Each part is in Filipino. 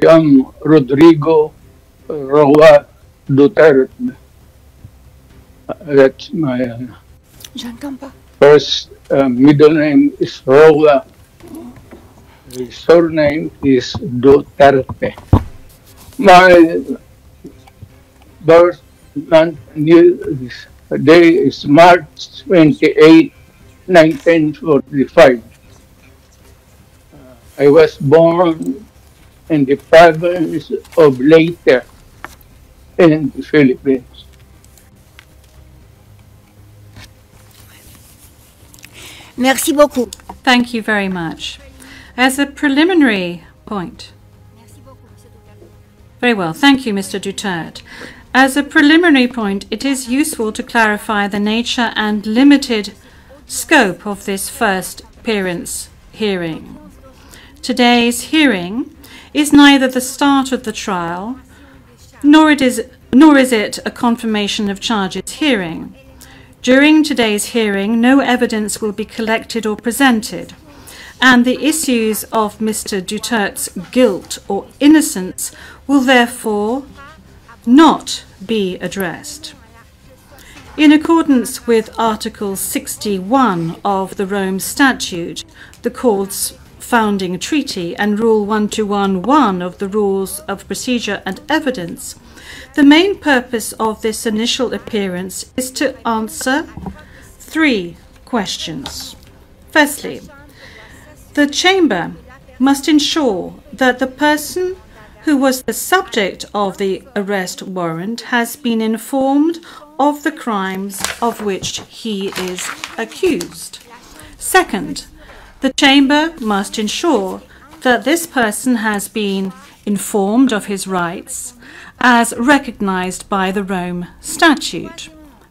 am Rodrigo Roa Duterte. That's my first middle name is Roa. His surname is Duterte. My birth month day is March 28, 1945. I was born in the province of Leyte in the Philippines. Merci beaucoup. Thank you very much. As a preliminary point. Very well. Thank you, Mr. Duterte. As a preliminary point, it is useful to clarify the nature and limited scope of this first appearance hearing. Today's hearing is neither the start of the trial, nor is it a confirmation of charges hearing. During today's hearing, no evidence will be collected or presented, and the issues of Mr. Duterte's guilt or innocence will therefore not be addressed. In accordance with Article 61 of the Rome Statute, the Court's founding treaty, and Rule 1211 of the Rules of Procedure and Evidence, the main purpose of this initial appearance is to answer 3 questions. Firstly, the Chamber must ensure that the person who was the subject of the arrest warrant has been informed of the crimes of which he is accused. Second, the Chamber must ensure that this person has been informed of his rights as recognized by the Rome Statute.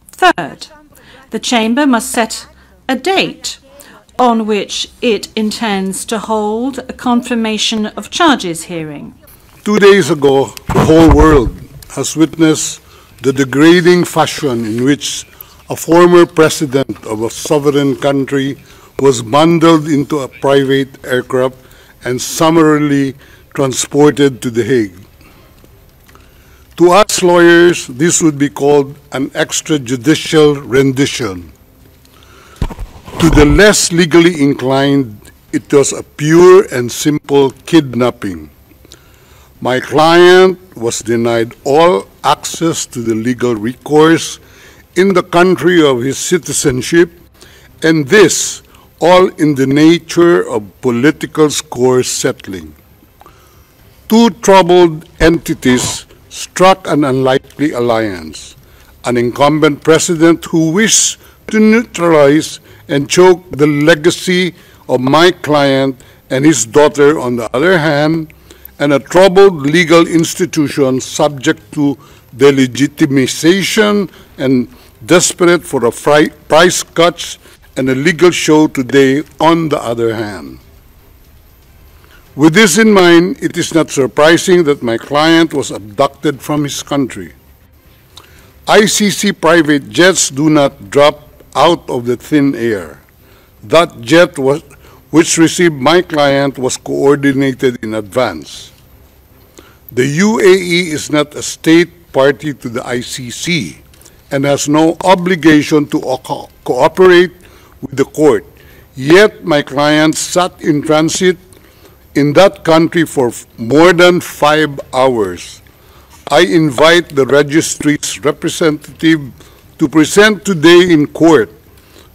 Third, the Chamber must set a date on which it intends to hold a confirmation of charges hearing. 2 days ago, the whole world has witnessed the degrading fashion in which a former president of a sovereign country was bundled into a private aircraft and summarily transported to The Hague. To us lawyers, this would be called an extrajudicial rendition. To the less legally inclined, it was a pure and simple kidnapping. My client was denied all access to the legal recourse in the country of his citizenship, and this all in the nature of political score settling. 2 troubled entities struck an unlikely alliance, an incumbent president who wished to neutralize and choke the legacy of my client and his daughter on the other hand, and a troubled legal institution subject to delegitimization and desperate for a price cuts and a legal show today on the other hand. With this in mind, it is not surprising that my client was abducted from his country. ICC private jets do not drop out of the thin air. That jet which received my client was coordinated in advance. The UAE is not a state party to the ICC and has no obligation to cooperate with the court. Yet my client sat in transit in that country for more than 5 hours. I invite the registry's representative to present today in court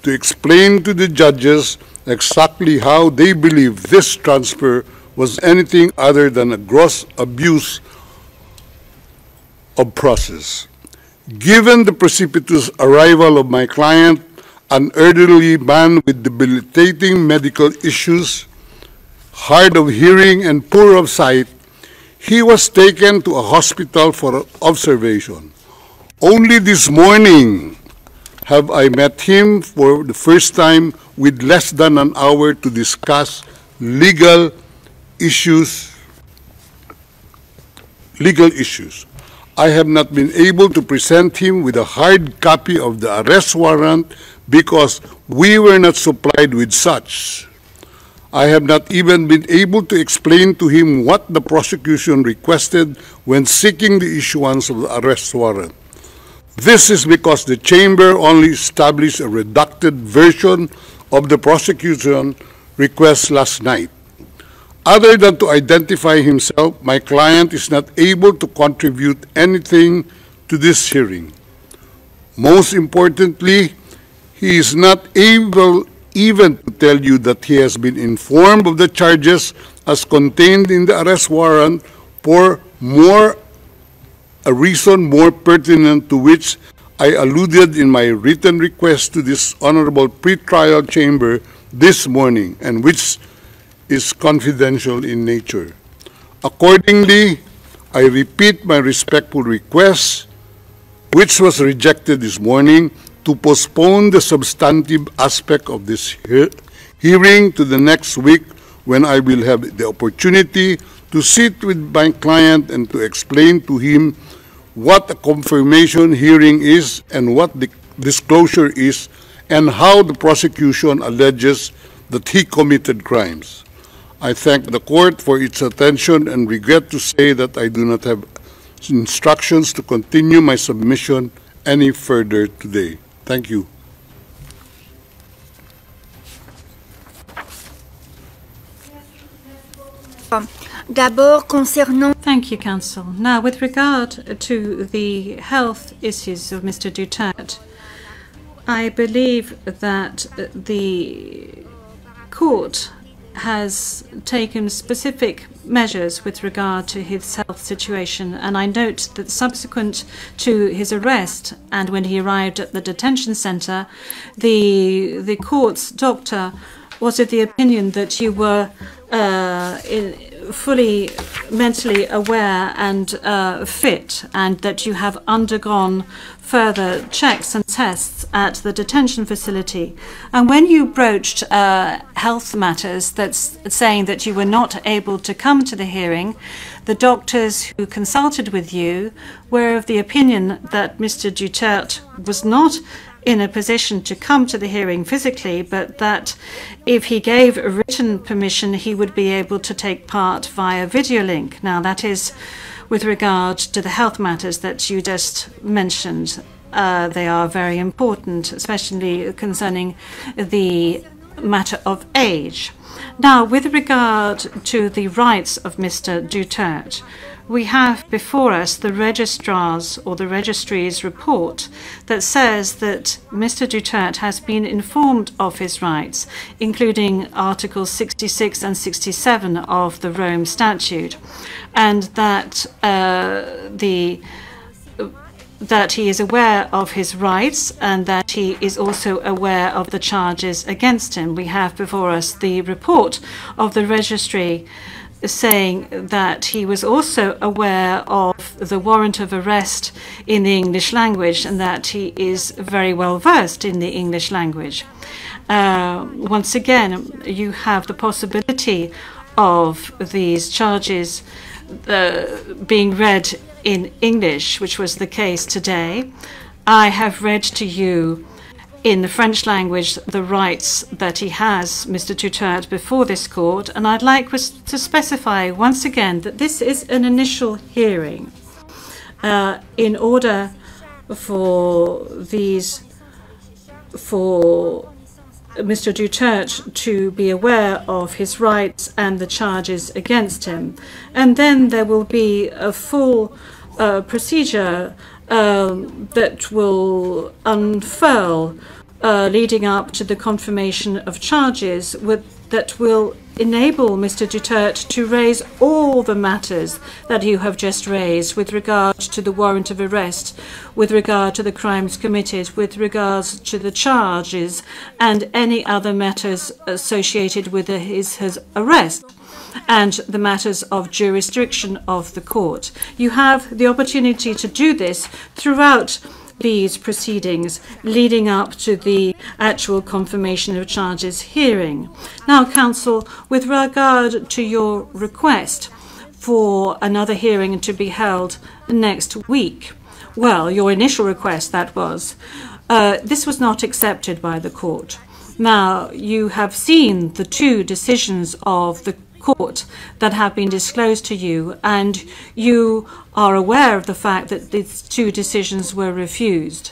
to explain to the judges exactly how they believe this transfer was anything other than a gross abuse of process. Given the precipitous arrival of my client, an elderly man with debilitating medical issues, hard of hearing and poor of sight, he was taken to a hospital for observation. Only this morning have I met him for the first time with less than an hour to discuss legal issues. I have not been able to present him with a hard copy of the arrest warrant because we were not supplied with such. I have not even been able to explain to him what the prosecution requested when seeking the issuance of the arrest warrant. This is because the chamber only established a redacted version of the prosecution request last night. Other than to identify himself, my client is not able to contribute anything to this hearing. Most importantly, he is not able even to tell you that he has been informed of the charges as contained in the arrest warrant for a reason more pertinent to which I alluded in my written request to this honorable pretrial chamber this morning, and which is confidential in nature. Accordingly, I repeat my respectful request, which was rejected this morning, to postpone the substantive aspect of this hearing to the next week, when I will have the opportunity to sit with my client and to explain to him what a confirmation hearing is and what the disclosure is, and how the prosecution alleges that he committed crimes. I thank the court for its attention and regret to say that I do not have instructions to continue my submission any further today. Thank you. D'abord, concernant... Thank you, Counsel. Now, with regard to the health issues of Mr. Duterte, I believe that the court has taken specific measures with regard to his health situation, and I note that subsequent to his arrest and when he arrived at the detention center, the court's doctor was of the opinion that you were fully mentally aware and fit, and that you have undergone further checks and tests at the detention facility. And when you broached health matters, that's saying that you were not able to come to the hearing, the doctors who consulted with you were of the opinion that Mr. Duterte was not in a position to come to the hearing physically, but that if he gave a written permission, he would be able to take part via video link. Now, that is with regard to the health matters that you just mentioned. They are very important, especially concerning the matter of age. Now, with regard to the rights of Mr. Duterte, we have before us the registrar's or the registry's report that says that Mr. Duterte has been informed of his rights, including Articles 66 and 67 of the Rome Statute, and that that he is aware of his rights and that he is also aware of the charges against him. We have before us the report of the registry saying that he was also aware of the warrant of arrest in the English language and that he is very well versed in the English language. Once again, you have the possibility of these charges being read in English, which was the case today. I have read to you in the French language the rights that he has, Mr. Duterte, before this court, and I'd like to specify once again that this is an initial hearing. In order for Mr. Duterte to be aware of his rights and the charges against him. And then there will be a full procedure that will unfurl leading up to the confirmation of charges that will enable Mr. Duterte to raise all the matters that you have just raised with regard to the warrant of arrest, with regard to the crimes committed, with regards to the charges, and any other matters associated with his arrest, and the matters of jurisdiction of the court. You have the opportunity to do this throughout these proceedings leading up to the actual confirmation of charges hearing. Now, counsel, with regard to your request for another hearing to be held next week, well, your initial request, that was, this was not accepted by the court. Now, you have seen the two decisions of the court that have been disclosed to you, and you are aware of the fact that these two decisions were refused.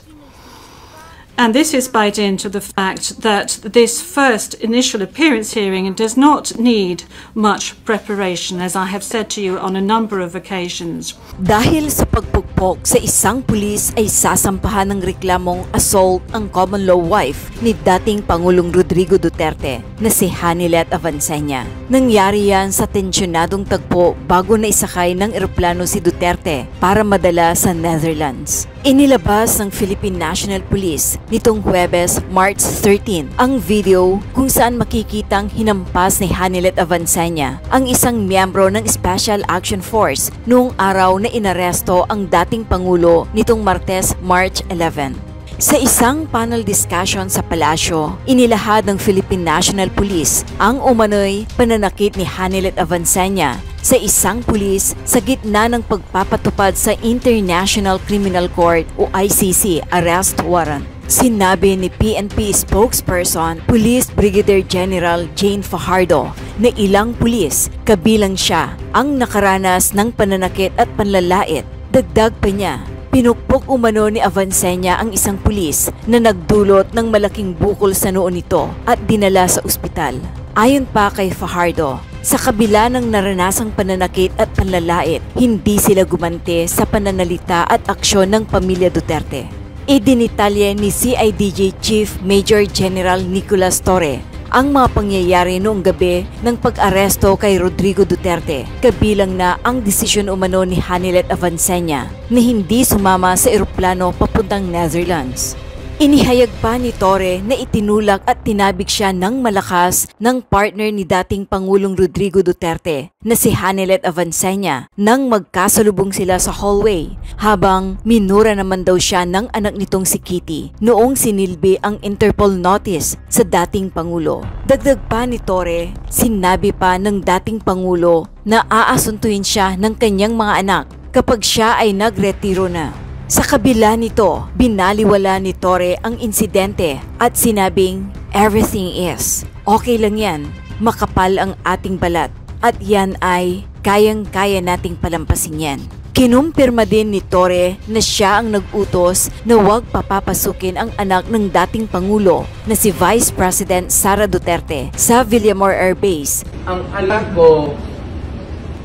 And this is by dint of the fact that this first initial appearance hearing does not need much preparation, as I have said to you on a number of occasions. Dahil sa pagpukpok sa isang pulis ay sasampahan ng reklamong assault ang common law wife ni dating Pangulong Rodrigo Duterte na si Hanilet Avancenia. Nangyari yan sa tensyonadong tagpo bago na isakay ng eroplano si Duterte para madala sa Netherlands. Inilabas ng Philippine National Police nitong Huwebes, March 13 ang video kung saan makikitang hinampas ni Hanilet Avancenia ang isang miyembro ng Special Action Force noong araw na inaresto ang dating Pangulo nitong Martes, March 11. Sa isang panel discussion sa palasyo, inilahad ng Philippine National Police ang umano'y pananakit ni Hanilet Avancenia sa isang pulis sa gitna ng pagpapatupad sa International Criminal Court o ICC arrest warrant. Sinabi ni PNP spokesperson, Police Brigadier General Jane Fajardo, na ilang pulis, kabilang siya, ang nakaranas ng pananakit at panlalait. Dagdag pa niya, pinukpok umano ni Avancenia ang isang pulis na nagdulot ng malaking bukol sa noo nito at dinala sa ospital. Ayon pa kay Fajardo, sa kabila ng naranasang pananakit at panlalait, hindi sila gumante sa pananalita at aksyon ng pamilya Duterte. Idinitalye ni CIDJ Chief Major General Nicolas Torre ang mga pangyayari noong gabi ng pag-aresto kay Rodrigo Duterte, kabilang na ang desisyon umano ni Hanilet Avancenia na hindi sumama sa eroplano papuntang Netherlands. Inihayag pa ni Torre na itinulak at tinabig siya ng malakas ng partner ni dating Pangulong Rodrigo Duterte na si Hanilet Avancenia nang magkasalubong sila sa hallway, habang minura naman daw siya ng anak nitong si Kitty noong sinilbi ang Interpol notice sa dating Pangulo. Dagdag pa ni Torre, sinabi pa ng dating Pangulo na aasuntuin siya ng kanyang mga anak kapag siya ay nagretiro na. Sa kabila nito, binaliwala ni Torre ang insidente at sinabing, everything is, okay lang yan, makapal ang ating balat at yan ay kayang-kaya nating palampasin yan. Kinumpirma din ni Torre na siya ang nag-utos na huwag papapasukin ang anak ng dating Pangulo na si Vice President Sara Duterte sa Villamor Air Base. Ang anak ko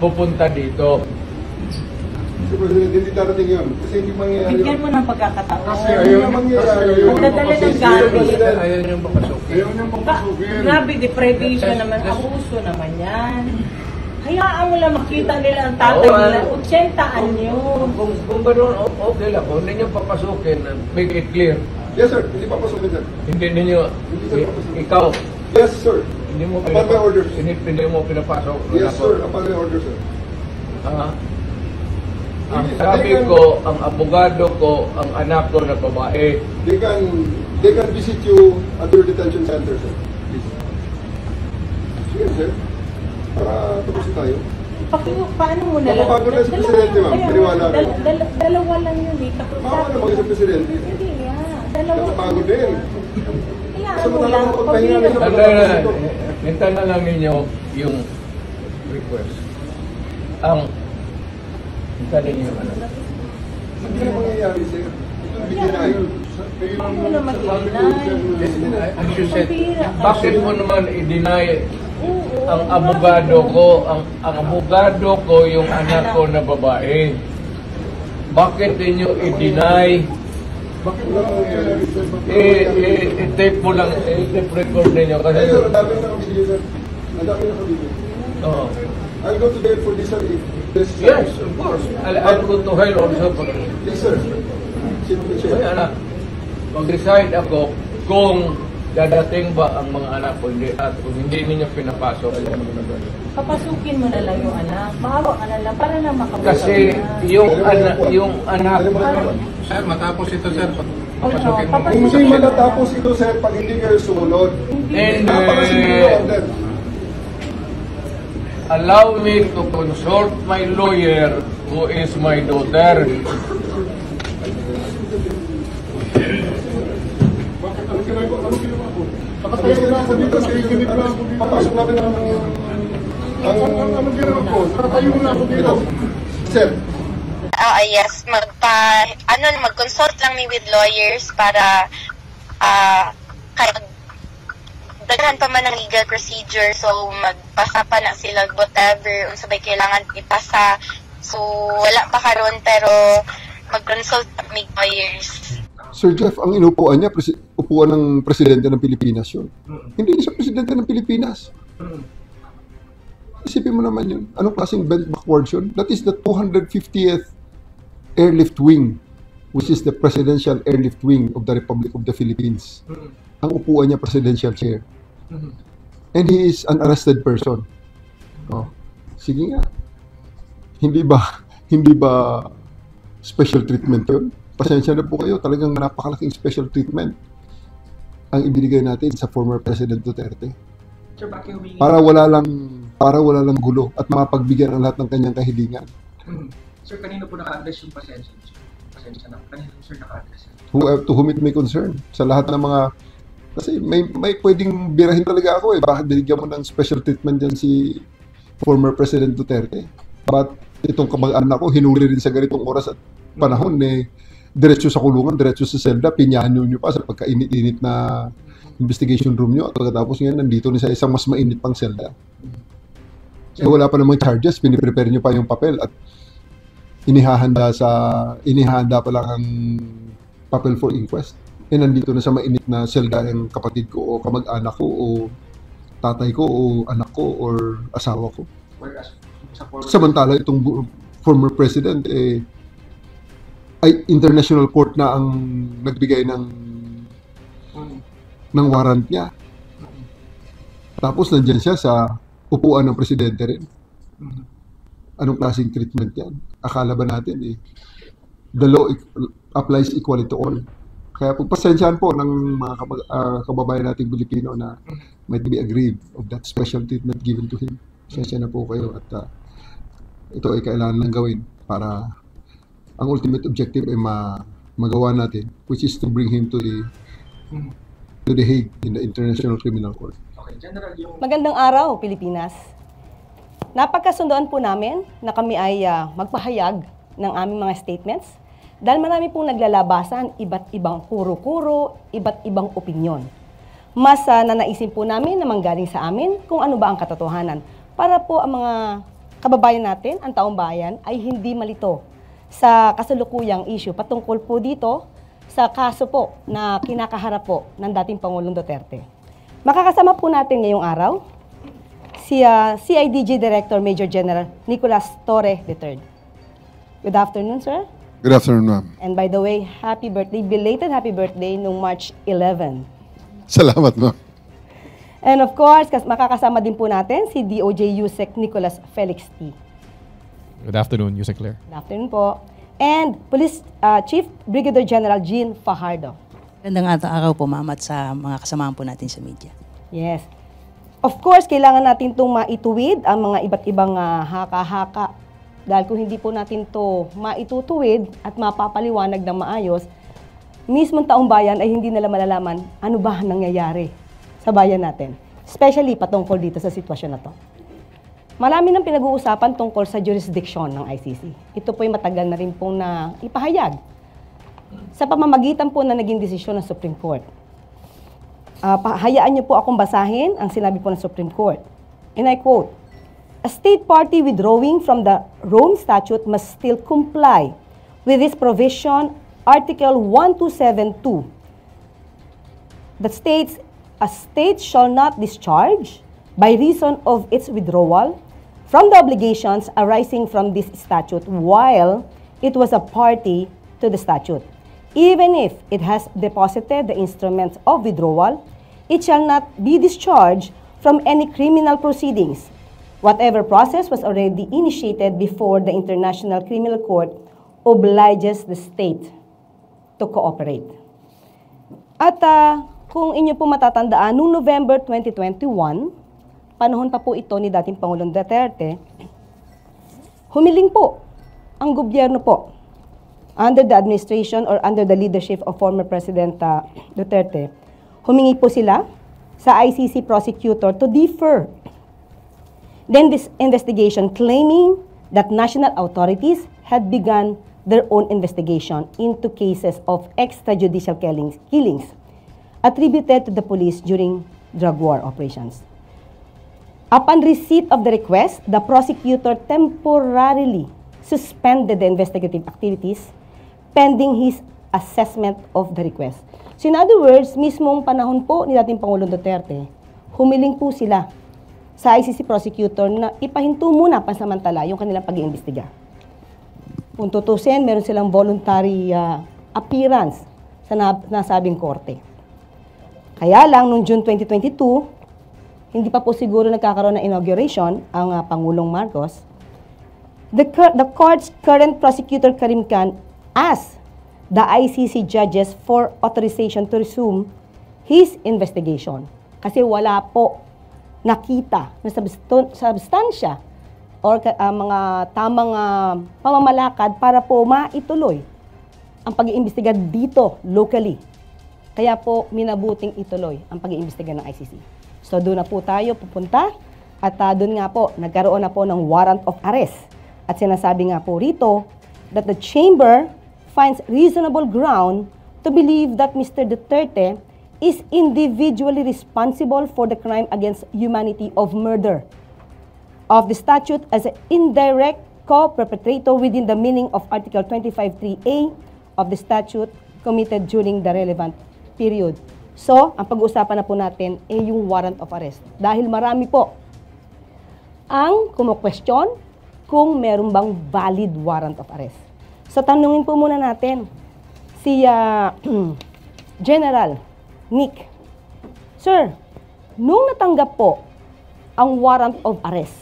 pupunta dito. Mr. President, hindi darating yun. Kasi hindi mangyayari. Bigyan mo ng pagkakataon. Kasi ayaw mangyayari yun. Magdadala ng gamit. Ayaw niyong papasukin. Ayaw niyang papasukin. Grabe, deprivation naman. Abuso naman yan. Hayaan mo lang makita nila ang tatay nila. 80 anyo. Kung gano'n, okay lang. Kung hindi niyo papasukin, make it clear. Yes, sir. Hindi papasukin yan. Hindi ninyo, ikaw, Yes, sir. hindi mo Upon my orders. hindi mo pinapasok. Yes, sir. Upon my orders, sir. Ang sabi ko, ang abogado ko, ang anak ko na babae. They can visit you at your detention center, sir. Please. Sige, sir. Para tapusin tayo. Paano mo na lang? Mapapago na si Presidente, ma'am. Paniwala ko. Dalawa lang yun eh. Baka na mag-isang Presidente. Hindi yan. Dalawa. Napapagod din. Hayaan mo lang. Hintayin na lang ninyo yung request. Hintayin ninyo ano. Hindi na mangyayari, sir. Ito bigyan tayo. Huwag mo na mag-deny. As you said, bakit mo naman i-deny ang abogado ko, ang abogado ko yung anak ko na babae? Bakit ninyo i-deny? Bakit wala mangyayari, sir? I-tape mo lang, i-tape record ninyo kasi... Ay, sir, ang dami na kabigyan, sir. Ang dami na kabigyan. Oo. I'll go to jail for this, sir. Yes, of course. I'll go to hell also. Yes, sir. Simple, sir. Kaya na, mag-decide ako kung dadating ba ang mga anak ko hindi, at kung hindi ninyo pinapasok. Papasukin mo na lang yung anak. Maawa ka na lang para na makapasok. Kasi yung anak... Sir, matapos ito, sir. Papasukin mo. Kung hindi matatapos ito, sir, pag hindi kayo sumunod. And Napakasimple yung order. allow me to consult my lawyer who is my daughter. Bakit? Anong ginawa ko? Nakatayo na ako dito, siniginip na ako dito. Papasok natin ang ginawa ko. Nakatayo na ako dito. Sir. Yes, mag-consult lang mi with lawyers para daghan pa man ang legal procedure, so magpasa pa na sila whatever unsa bay kailangan ipasa. So wala pa karon pero mag-consult mi lawyers. Sir Jeff, ang inupuan niya, upuan ng presidente ng Pilipinas yun. Hindi siya presidente ng Pilipinas. Isipin mo naman yun. Anong klaseng bent backwards yun? That is the 250th Airlift Wing, which is the Presidential Airlift Wing of the Republic of the Philippines. Ang upuan niya, presidential chair. And he is an arrested person. Oh, sige nga. Hindi ba special treatment yun? Pasensya na po kayo, talagang napakalaking special treatment ang ibinigay natin sa former President Duterte. Sir, bakit humingi? Para wala lang gulo at mapagbigyan ang lahat ng kanyang kahilingan. Sir, kanino po naka-address yung pasensya? Pasensya na. Kanino sir naka-address? To whom it may concern. Sa lahat ng mga... Kasi may pwedeng birahin talaga ako eh. Bakit binigyan mo ng special treatment dyan si former President Duterte? Bakit itong kamag-anak ko hinuli rin sa ganitong oras at panahon eh, diretso sa kulungan, diretso sa selda, pinyahan nyo pa sa pagkainit-init na investigation room nyo at pagkatapos ngayon nandito na sa isang mas mainit pang selda. Eh wala pa namang charges, piniprepare nyo pa yung papel at inihahanda pa lang ang papel for inquest. Eh nandito na sa mainit na selda yung kapatid ko o kamag-anak ko o tatay ko o anak ko or asawa ko. Samantala itong former president ay international court na ang nagbigay ng warrant niya. Tapos nandiyan siya sa upuan ng presidente rin. Anong klaseng treatment yan? Akala ba natin the law applies equally to all. Kaya pagpasensyahan po ng mga kababayan nating Pilipino na might be aggrieved of that special treatment given to him. Pasensya na po kayo at ito ay kailangan lang gawin para ang ultimate objective ay magawa natin, which is to bring him to the Hague in the International Criminal Court. Okay, General, Magandang araw, Pilipinas. Napagkasundoan po namin na kami ay magpahayag ng aming mga statements dahil marami pong naglalabasan, iba't ibang kuro-kuro, iba't ibang opinyon. Mas nanaisin po namin na manggaling sa amin kung ano ba ang katotohanan para po ang mga kababayan natin, ang taong bayan, ay hindi malito sa kasalukuyang issue patungkol po dito sa kaso po na kinakaharap po ng dating Pangulong Duterte. Makakasama po natin ngayong araw si CIDG Director Major General Nicolas Torre III. Good afternoon, sir. Good afternoon, ma'am. And by the way, happy birthday, belated happy birthday nung March 11. Salamat, ma'am. And of course, makakasama din po natin si DOJ USEC Nicolas Felix T. Good afternoon, Yusek Claire. Good afternoon po. And Police Chief Brigadier General Jean Fajardo. Magandang araw po, ma'am, at sa mga kasamahan po natin sa media. Yes. Of course, kailangan natin itong maituwid ang mga iba't ibang haka-haka. Dahil kung hindi po natin ito maitutuwid at mapapaliwanag ng maayos, mismong taong bayan ay hindi nila malalaman ano ba nangyayari sa bayan natin. Especially patungkol dito sa sitwasyon na to. Marami nang pinag-uusapan tungkol sa jurisdiction ng ICC. Ito po'y matagal na rin pong na ipahayag sa pamamagitan po na naging desisyon ng Supreme Court. Hayaan niyo po akong basahin ang sinabi po ng Supreme Court. And I quote, "A state party withdrawing from the Rome Statute must still comply with this provision, Article 1272, that states, a state shall not discharge by reason of its withdrawal from the obligations arising from this statute while it was a party to the statute. Even if it has deposited the instruments of withdrawal, it shall not be discharged from any criminal proceedings. Whatever process was already initiated before the International Criminal Court obliges the state to cooperate." At kung inyo po matatandaan, noong November 2021, panahon pa po ito ni dating Pangulong Duterte, humiling po ang gobyerno po under the administration or under the leadership of former President Duterte. Humingi po sila sa ICC prosecutor to defer. Then this investigation claiming that national authorities had begun their own investigation into cases of extrajudicial killings attributed to the police during drug war operations. Upon receipt of the request, the prosecutor temporarily suspended the investigative activities pending his assessment of the request. So in other words, mismong panahon po ni dating Pangulong Duterte, humiling po sila sa ICC prosecutor na ipahinto muna pansamantala yung kanilang pag-iimbestiga. Kung tutusin, meron silang voluntary appearance sa nasabing korte. Kaya lang, noong June 2022, hindi pa po siguro nagkakaroon ng inauguration ang Pangulong Marcos. The court's current prosecutor Karim Khan asked the ICC judges for authorization to resume his investigation. Kasi wala po nakita na substansya or mga tamang pamamalakad para po maituloy ang pag-iimbestiga dito locally. Kaya po minabuting ituloy ang pag-iimbestiga ng ICC. So doon na po tayo pupunta at doon nga po nagkaroon na po ng warrant of arrest. At sinasabi nga po rito that the chamber finds reasonable ground to believe that Mr. Duterte is individually responsible for the crime against humanity of murder of the statute as an indirect co-perpetrator within the meaning of Article 25(3)(a) of the statute committed during the relevant period. So, ang pag-uusapan na po natin ay yung warrant of arrest. Dahil marami po ang kumu-question kung meron bang valid warrant of arrest. So, tanungin po muna natin si General Nick. Sir, nung natanggap po ang warrant of arrest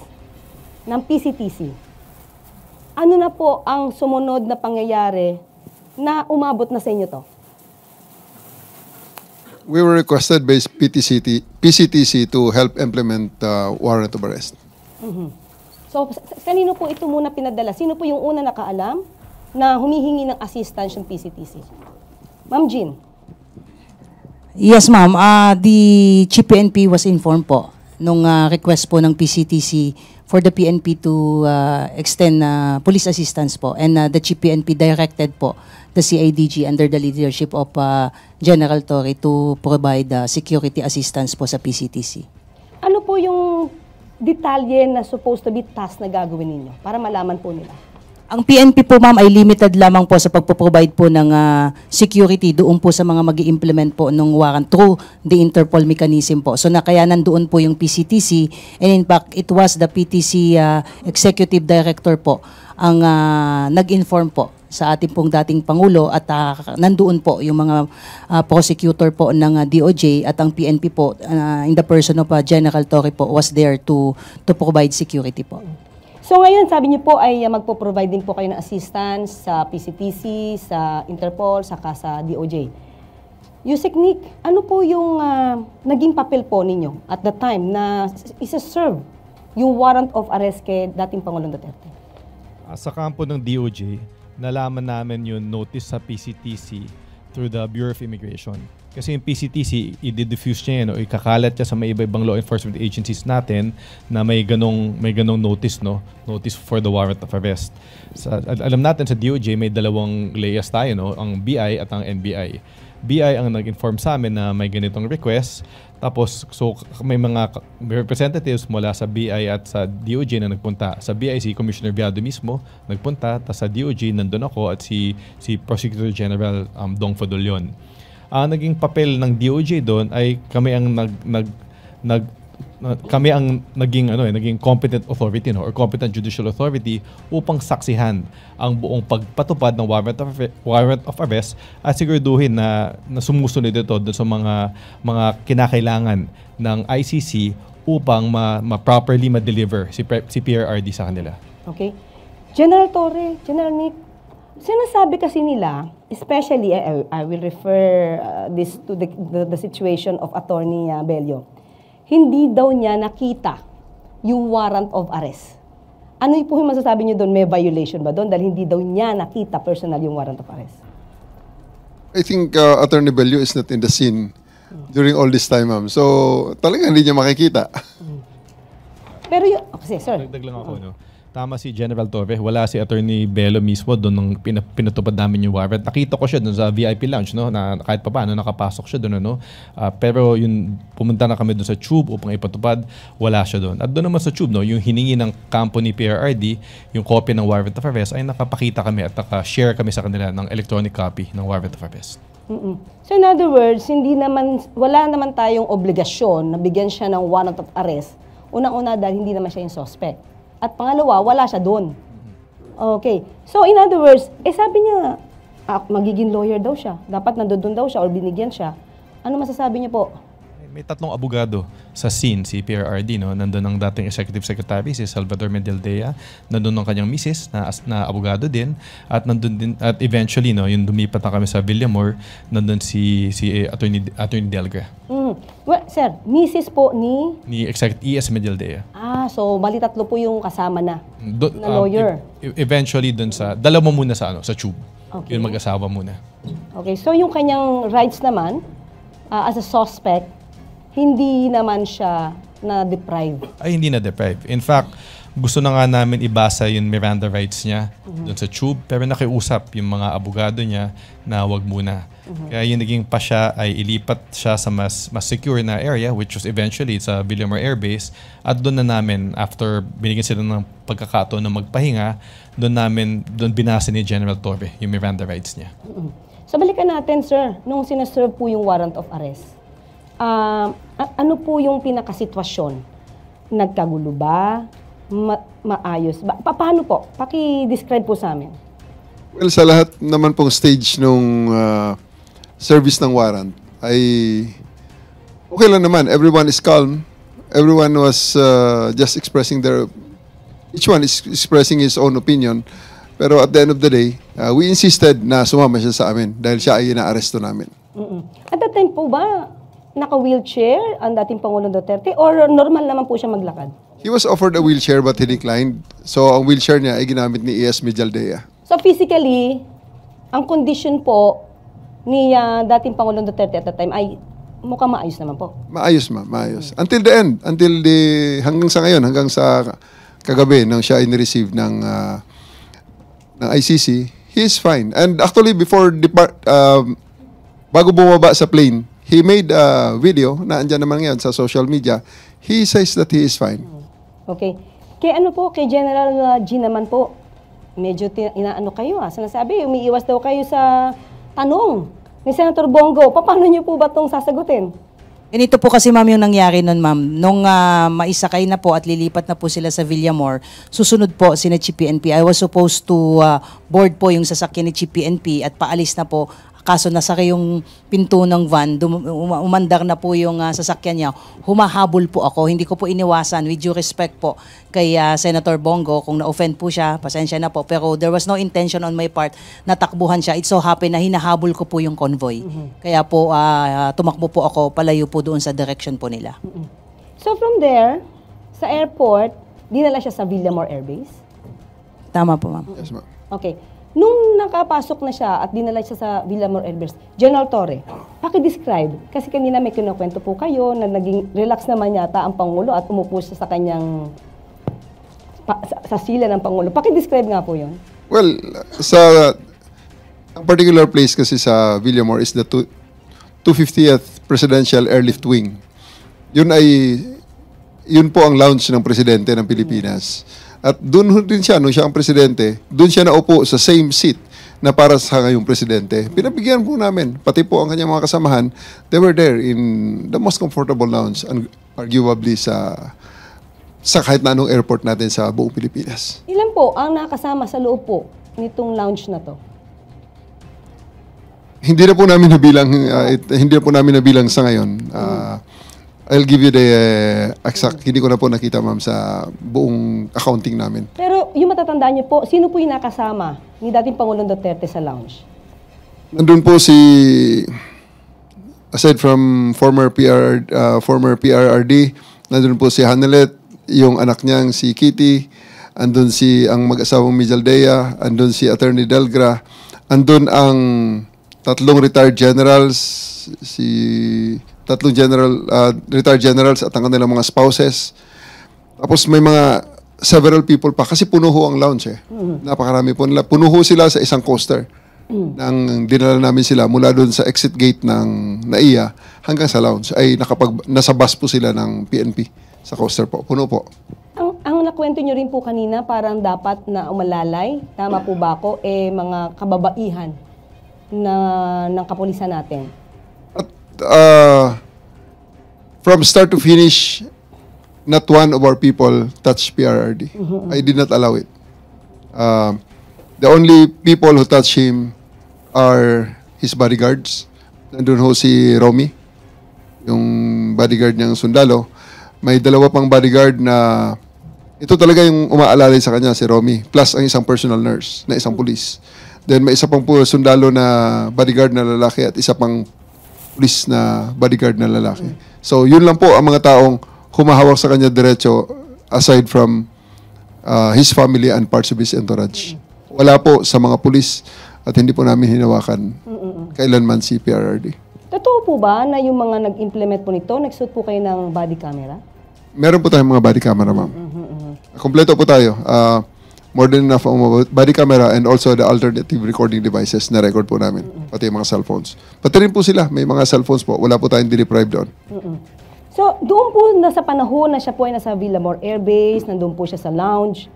ng PCTC, ano na po ang sumunod na pangyayari na umabot na sa inyo to? We were requested by PCTC to help implement warrant of arrest. So, kanino po ito muna pinadala? Sino po yung una nakaalam na humihingi ng assistance yung PCTC? Ma'am Jean. Yes, ma'am. The Chief PNP was informed po nung request po ng PCTC for the PNP to extend police assistance po. And the Chief PNP directed po the CIDG under the leadership of General Torre to provide security assistance po sa PCTC. Ano po yung detalye na supposed to be task na gagawin ninyo para malaman po nila? Ang PNP po, ma'am, ay limited lamang po sa pagpo-provide po ng security doon po sa mga mag-i-implement po ng warrant through the Interpol mechanism po. So kaya nandoon po yung PCTC, and in fact, it was the PTC Executive Director po ang nag-inform po sa ating pong dating Pangulo at nandoon po yung mga prosecutor po ng DOJ at ang PNP po in the person of General Torre po was there to provide security po. So ngayon, sabi niyo po ay magpo-provide din po kayo ng assistance sa PCTC, sa Interpol, saka sa DOJ. Yusek Nick, ano po yung naging papel po ninyo at the time na isa-serve yung warrant of arrest kay dating Pangulong Duterte? Sa kampo ng DOJ, nalaman namin yung notice sa PCTC through the Bureau of Immigration. Kasi yung PCTC, i-diffuse niya yan o ikakalat niya sa may iba-ibang law enforcement agencies natin na may ganong notice, no? Notice for the warrant of arrest. Alam natin sa DOJ, may dalawang layers tayo, no? Ang BI at ang NBI. BI ang nag-inform sa amin na may ganitong request. Tapos, so may mga representatives mula sa BI at sa DOJ na nagpunta. Sa BI, si Commissioner Viado mismo nagpunta. Tapos sa DOJ, nandun ako at si Prosecutor General Dong Fodolion. Ang naging papel ng DOJ doon ay kami ang naging competent authority, no, or competent judicial authority upang saksihan ang buong pagpatupad ng warrant of arrest at siguraduhin na sumusunod ito doon sa mga kinakailangan ng ICC upang ma-properly ma-deliver si PRRD sa kanila. Okay. General Torre, General Nick, sinasabi kasi nila, especially, I will refer this to the situation of Attorney Bello, hindi daw niya nakita yung warrant of arrest. Ano po yung masasabi niyo doon? May violation ba doon? Dahil hindi daw niya nakita personal yung warrant of arrest. I think Attorney Bello is not in the scene during all this time, ma'am. So, talagang hindi niya makikita. Pero yung, okay, sir. Dagdag lang ako, no? Tama si General Torre, wala si Attorney Bello mismo doon nung pinatupad namin yung warrant. Nakita ko siya doon sa VIP lounge, no, na kahit pa paano nakapasok siya doon, no. Pero yun, pumunta na kami doon sa tube upang ipatupad, wala siya doon. At doon naman sa tube, no, yung hiningi ng kampo ni PRRD, yung copy ng warrant of arrest, ay nakapakita kami at naka-share kami sa kanila ng electronic copy ng warrant of arrest. So in other words, wala naman tayong obligasyon na bigyan siya ng warrant of arrest. Unang-una dahil hindi naman siya yung suspect. At pangalawa, wala siya doon. Okay. So, in other words, sabi niya, magiging lawyer daw siya. Dapat nandoon daw siya or binigyan siya. Ano masasabi niyo po? May tatlong abogado sa scene, si PRRD, no? Nandun ang dating Executive Secretary, si Salvador Medialdea. Nandun ang kanyang misis, na abogado din. At nandun din, at eventually, no, yung lumipat na kami sa Villamor, nandun si Attorney Delga. Well, sir, misis po ni Executive ES Medialdea. So bali tatlo po yung kasama na lawyer. Eventually dun sa dalawa muna sa sa tube. Okay. Yung mag-asawa muna. Okay, so yung kanyang rights naman as a suspect, hindi naman siya na-deprive. Ay, hindi na-deprive. In fact, gusto na nga namin ibasa yung Miranda rights niya doon sa tube, pero nakiusap yung mga abogado niya na wag muna. Kaya yung naging pa siya ay ilipat siya sa mas secure na area, which was eventually sa Villamor Air Base. At doon na namin, after binigyan sila ng pagkakataon na magpahinga, doon binasa ni General Torre yung Miranda rights niya. So balikan natin, sir, nung sinaserve po yung warrant of arrest. Ano po yung pinakasitwasyon? Nagkagulo ba? Maayos ba? Paano po? Paki-describe po sa amin. Well, sa lahat naman pong stage nung service ng warrant ay okay lang naman. Everyone is calm. Everyone was just expressing each one is expressing his own opinion. Pero at the end of the day, we insisted na sumama siya sa amin dahil siya ay inaaresto namin. At that time po ba, naka-wheelchair ang dating Pangulong Duterte or normal naman po siya maglakad? He was offered a wheelchair but he declined. So ang wheelchair niya ay ginamit ni ES Medialdea. So physically, ang condition po ni dating Pangulong Duterte at that time ay mukhang maayos naman po. Maayos, ma'am. Maayos. Until the end. Hanggang sa ngayon, hanggang sa kagabi nang siya ay ni-receive ng ICC, he is fine. And actually, bago bumaba sa plane, he made a video na andyan naman ngayon sa social media. He says that he is fine. Okay. Kay General G naman po, medyo inaano kayo sinasabi, umiiwas daw kayo sa tanong ni Senator Bongo. Paano niyo po ba itong sasagutin? Ganito po kasi ma'am yung nangyari nun ma'am. Nung maisakay na po at lilipat na po sila sa Villamor, susunod po si Chief PNP. I was supposed to board po yung sasakyan ni Chief PNP at paalis na po. Kaso nasa yung pinto ng van, umandar na po yung sasakyan niya. Humahabol po ako. Hindi ko po iniwasan, with due respect po kay Senator Bongo. Kung na-offend po siya, pasensya na po. Pero there was no intention on my part na takbuhan siya. It so happened na hinahabol ko po yung convoy. Kaya po tumakbo po ako, palayo po doon sa direction po nila. So from there, sa airport, dinala siya sa Villamor Air Base? Tama po ma'am. Yes, ma'am. Okay. Nung nakapasok na siya at dinala siya sa Villamor Air Base, General Torre, paki-describe, kasi kanina may kinukwento po kayo na naging relax naman yata ang Pangulo at umupo siya sa kanyang sa sila ng Pangulo. Paki-describe nga po yun. Well, ang particular place kasi sa Villamor is the 250th Presidential Airlift Wing. Yun po ang lounge ng Presidente ng Pilipinas. At doon din siya, nung siya ang presidente, doon siya naupo sa same seat na para sa ngayong presidente. Pinabigyan po namin, pati po ang kanyang mga kasamahan, they were there in the most comfortable lounge, and arguably sa kahit na anong airport natin sa buong Pilipinas. Ilan po ang nakasama sa loob po nitong lounge na to? Hindi na po namin nabilang sa ngayon. I'll give you the exact, hindi ko na po nakita ma'am sa buong accounting namin. Pero yung matatandaan niyo po, sino po yung nakasama ni dating Pangulong Duterte sa lounge? Nandun po aside from former PRRD, nandun po si Hanelet, yung anak niyang si Kitty, andun ang mag-asawang Medialdea, andun si Attorney Delgra, andun ang tatlong retired generals, si tatlong retired generals at ang kanilang mga spouses. Tapos may mga several people pa kasi puno ho ang lounge eh. Napakarami po nila. Puno ho sila sa isang coaster. Nang dinala namin sila mula doon sa exit gate ng NAIA hanggang sa lounge ay nasa bus po sila ng PNP sa coaster po. Puno po. Ang nakwento nyo rin po kanina, parang dapat na umalalay, tama po ba ako, mga kababaihan ng kapulisan natin. At from start to finish, not one of our people touched PRRD. I did not allow it. The only people who touched him are his bodyguards. Nandun ho si Romy, yung bodyguard niyang sundalo. May dalawa pang bodyguard na ito talaga yung umaalalay sa kanya, si Romy. Plus ang isang personal nurse na isang police. Then may isa pang sundalo na bodyguard na lalaki at isa pang police na bodyguard na lalaki. So yun lang po ang mga taong humahawak sa kanya diretso aside from his family and parts of his entourage. Wala po sa mga police at hindi po namin hinawakan kailanman si PRRD. Totoo po ba na yung mga nag-implement po nito, nagsuot po kayo ng body camera? Meron po tayong mga body camera, ma'am. Kompleto po tayo. More than enough body camera and also the alternative recording devices na record po namin. Pati yung mga cellphones. Pati rin po sila, may mga cellphones po. Wala po tayong deprived doon. So, doon po nasa panahon na siya po ay nasa Villamor Air Base, nandun po siya sa lounge.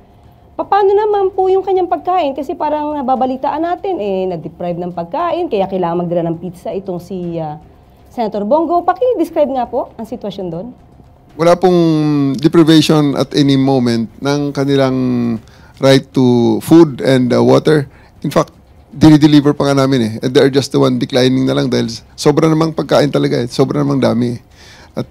Paano naman po yung kanyang pagkain? Kasi parang nababalitaan natin, nag-deprive ng pagkain, kaya kailangan magdala ng pizza itong si Senator Bongo. Paki-describe nga po ang sitwasyon doon. Wala pong deprivation at any moment ng kanilang right to food and water. In fact, dinideliver pa nga namin eh. And they're just the one declining na lang dahil sobra namang pagkain talaga eh. Sobra namang dami. At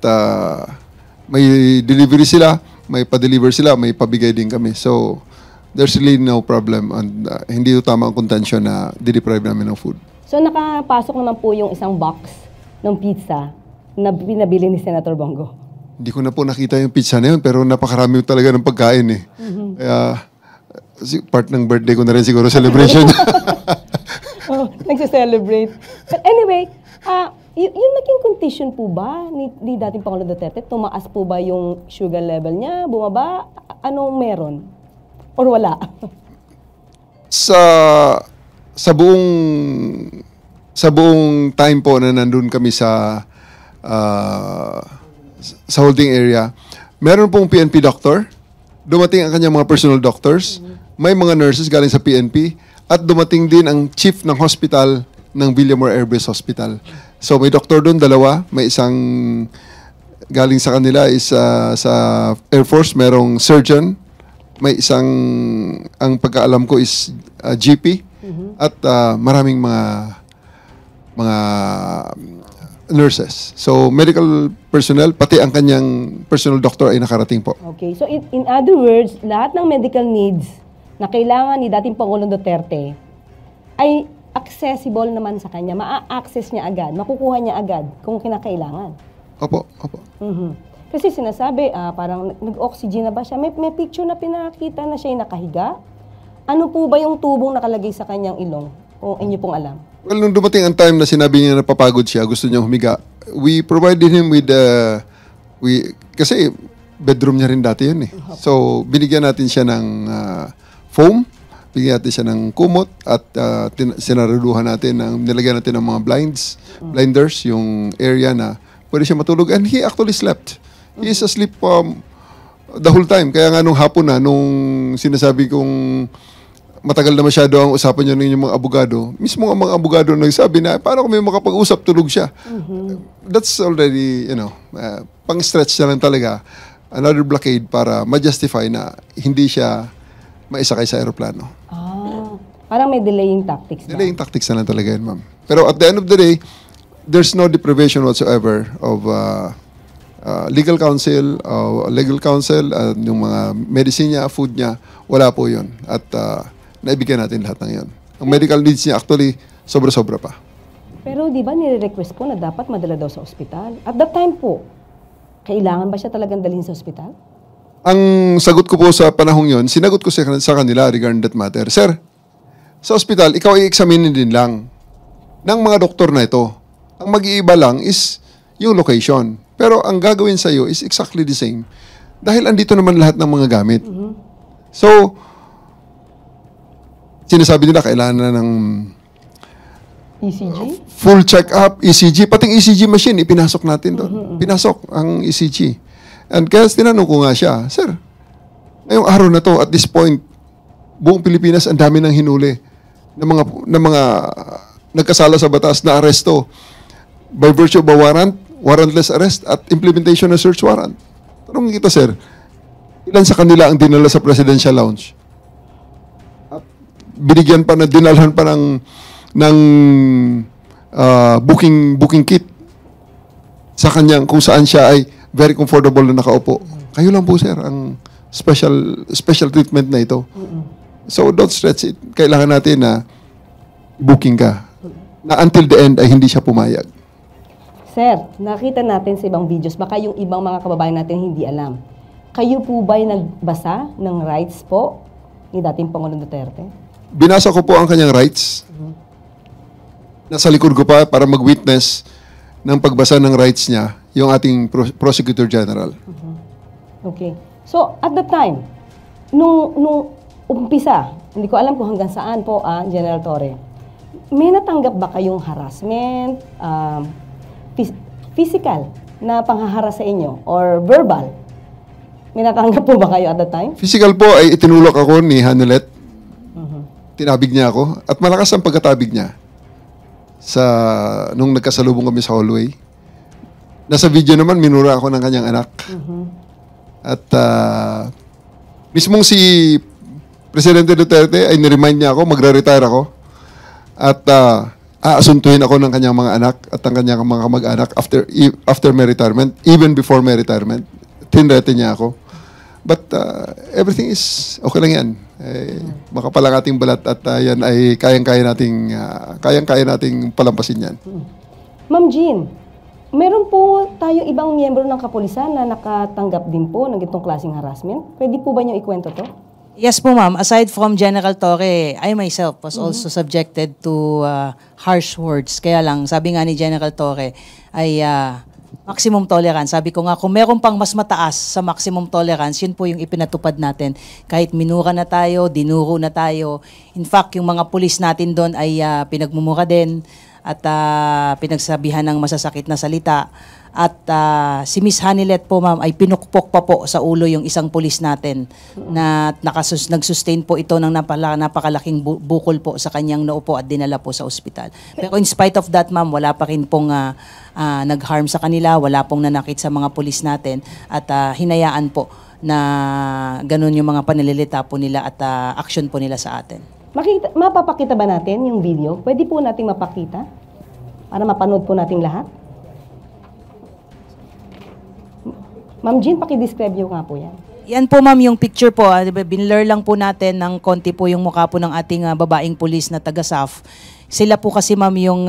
may delivery sila, may pa-deliver sila, may pabigay din kami. So, there's really no problem. And hindi ito tama ang contention na dideprive namin ng food. So, nakapasok naman po yung isang box ng pizza na pinabili ni Senator Bongo. Hindi ko na po nakita yung pizza na yun, pero napakarami talaga ng pagkain eh. Kaya, part ng birthday ko na rin siguro celebration. Nagse-celebrate. But anyway, yung naging condition po ba ni dating Pangulong Duterte? Tumaas po ba yung sugar level niya? Bumaba? Anong meron? Or wala? Sa buong time po na nandun kami sa holding area, meron pong PNP doctor, dumating ang kanyang mga personal doctors, may mga nurses galing sa PNP, at dumating din ang chief ng hospital ng Villamor Air Base Hospital. So may doktor doon, dalawa, may isang galing sa kanila is sa Air Force, merong surgeon, may isang, ang pagkaalam ko is GP, at maraming mga nurses. So medical personnel, pati ang kanyang personal doctor ay nakarating po. Okay, so in other words, lahat ng medical needs na kailangan ni dating Pangulong Duterte ay accessible naman sa kanya. Ma-access niya agad, makukuha niya agad kung kinakailangan. Opo. Kasi sinasabi, parang nag-oxygen na ba siya? May picture na pinakita na siya nakahiga. Ano po ba yung tubong nakalagay sa kanyang ilong? O inyo pong alam? Well, nung dumating ang time na sinabi niya na napapagod siya, gusto niya humiga, we provided him with kasi bedroom niya rin dati yun eh. So, binigyan natin siya ng foam, bigyan natin siya ng kumot, at sinaraduhan natin, nilagyan natin ng mga blinders, yung area na pwede siya matulog. And he actually slept. He is asleep the whole time. Kaya nga nung hapon na, nung sinasabi kong matagal na masyado ang usapan niyo ng inyong mga abogado, mismo ang mga abogado nagsabi na, paano kung may makapag-usap, tulog siya. That's already, pang-stretch na lang talaga. Another blockade para ma-justify na hindi siya maisakay sa aeroplano. Parang may delaying tactics na. Delaying tactics na lang talaga yun, ma'am. Pero at the end of the day, there's no deprivation whatsoever of legal counsel, yung mga medicine niya, food niya, wala po yun. At naibigyan natin lahat ng yun. Ang medical needs niya actually, sobra-sobra pa. Pero di ba nire-request po na dapat madala daw sa ospital? At that time po, kailangan ba siya talagang dalhin sa ospital? Ang sagot ko po sa panahong yun, sinagot ko sa kanila regarding that matter. Sir, sa ospital, ikaw i-examine din lang ng mga doktor na ito. Ang mag-iiba lang is yung location. Pero ang gagawin sa iyo is exactly the same. Dahil andito naman lahat ng mga gamit. So, sinasabi nila kailangan na ng ECG? full check-up, ECG. Pating ECG machine, ipinasok natin doon. Pinasok ang ECG. And kaya tinanong ko nga siya, Sir, ngayong araw na to, at this point, buong Pilipinas, ang dami ng hinuli ng mga nagkasala sa batas na aresto by virtue of a warrant, warrantless arrest, at implementation ng search warrant. Tanong kita, Sir, ilan sa kanila ang dinala sa presidential lounge? At binigyan pa na, dinalhan pa ng booking kit sa kanyang kung saan siya ay very comfortable na nakaupo. Kayo lang po, sir, ang special treatment na ito. So don't stretch it. Kailangan natin na booking ka. Na until the end ay hindi siya pumayag. Sir, nakita natin sa ibang videos, baka yung ibang mga kababayan natin hindi alam. Kayo po ba'y nagbasa ng rights po ni dating Pangulong Duterte? Binasa ko po ang kanyang rights. Nasa likod ko pa para mag-witness ng pagbasa ng rights niya, yung ating Prosecutor General. Okay. So, at the time, nung umpisa, hindi ko alam kung hanggang saan po, General Torre, may natanggap ba kayong harassment, physical na panghaharas sa inyo, or verbal? May natanggap po ba kayo at the time? Physical po ay itinulak ako ni Hanelet. Tinabig niya ako, at malakas ang pagkatabig niya nung nagkasalubong kami sa hallway. Nasa video naman, minura ako ng kanyang anak. At mismong si Presidente Duterte ay niremind niya ako, magre-retire ako. At aasuntuhin ako ng kanyang mga anak at ang kanyang mga kamag-anak after my retirement, even before my retirement. Tinrete niya ako. But everything is okay lang yan. Makapalang ating balat at yan ay kayang-kaya nating palampasin yan. Ma'am Jean, meron po tayong ibang miyembro ng kapulisan na nakatanggap din po ng itong klaseng harassment. Pwede po ba niyo ikwento to? Yes po, ma'am. Aside from General Torre, I myself was also subjected to harsh words. Kaya lang, sabi nga ni General Torre ay maximum tolerance. Sabi ko nga, kung meron pang mas mataas sa maximum tolerance, yun po yung ipinatupad natin. Kahit minura na tayo, dinuro na tayo. In fact, yung mga pulis natin doon ay pinagmumura din at pinagsabihan ng masasakit na salita. At si Miss Hanilet po, ma'am, ay pinukpok pa po sa ulo yung isang pulis natin na nag-sustain po ito ng napakalaking bukol po sa kanyang noo po at dinala po sa ospital. Pero in spite of that, ma'am, wala pa rin pong nag-harm sa kanila, wala pong nanakit sa mga pulis natin at hinayaan po na ganun yung mga panililita po nila at action po nila sa atin. Mapapakita ba natin yung video? Pwede po natin mapakita para mapanood po natin lahat? Ma'am Jean, pakidescribe nyo nga po yan. Yan po, ma'am, yung picture po. Binlur lang po natin ng konti po yung mukha po ng ating babaeng pulis na taga-SAF. Sila po kasi, ma'am, yung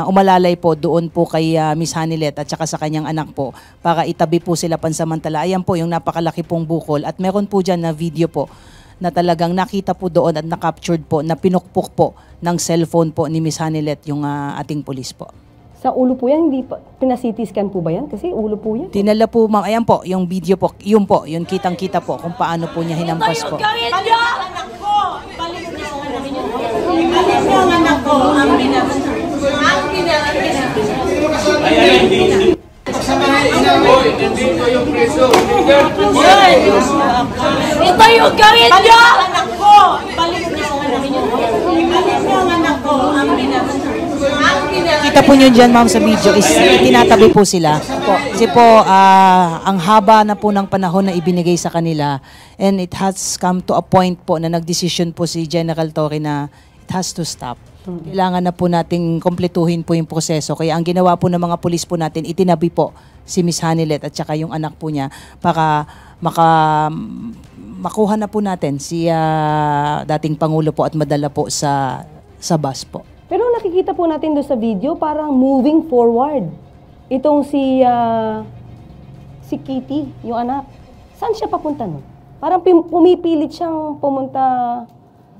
umalalay po doon po kay Miss Hanilet at saka sa kanyang anak po para itabi po sila pansamantala. Ayan po yung napakalaki pong bukol. At meron po dyan na video po na talagang nakita po doon at na-captured po na pinukpok po ng cellphone po ni Miss Hanilet yung ating pulis po. Sa ulo po yan, hindi pa, pina-CT scan po ba yan? Kasi ulo po yan. Tinala po, ma'am. Ayan po, yung video po. Yun po, yun kitang-kita po kung paano po niya hinampas po. Balik ang anak ko! Balik ang anak ko! Ang Nandito yung preso. Ito yung garit nyo! Anak ko! Balik ang anak ko! Kita po nyo dyan, ma'am, sa video is tinatabi po sila. Kasi po, ang haba na po ng panahon na ibinigay sa kanila and it has come to a point po na nagdesisyon po si General Torre na it has to stop. Kailangan na po nating kompletuhin po yung proseso. Kaya ang ginawa po ng mga pulis po natin, itinabi po si Miss Hanilet at saka yung anak po niya para makuha na po natin si dating Pangulo po at madala po sa bus po. Pero nakikita po natin doon sa video, parang moving forward. Itong si Kitty, yung anak. Saan siya papunta nun? Parang pumipilit siyang pumunta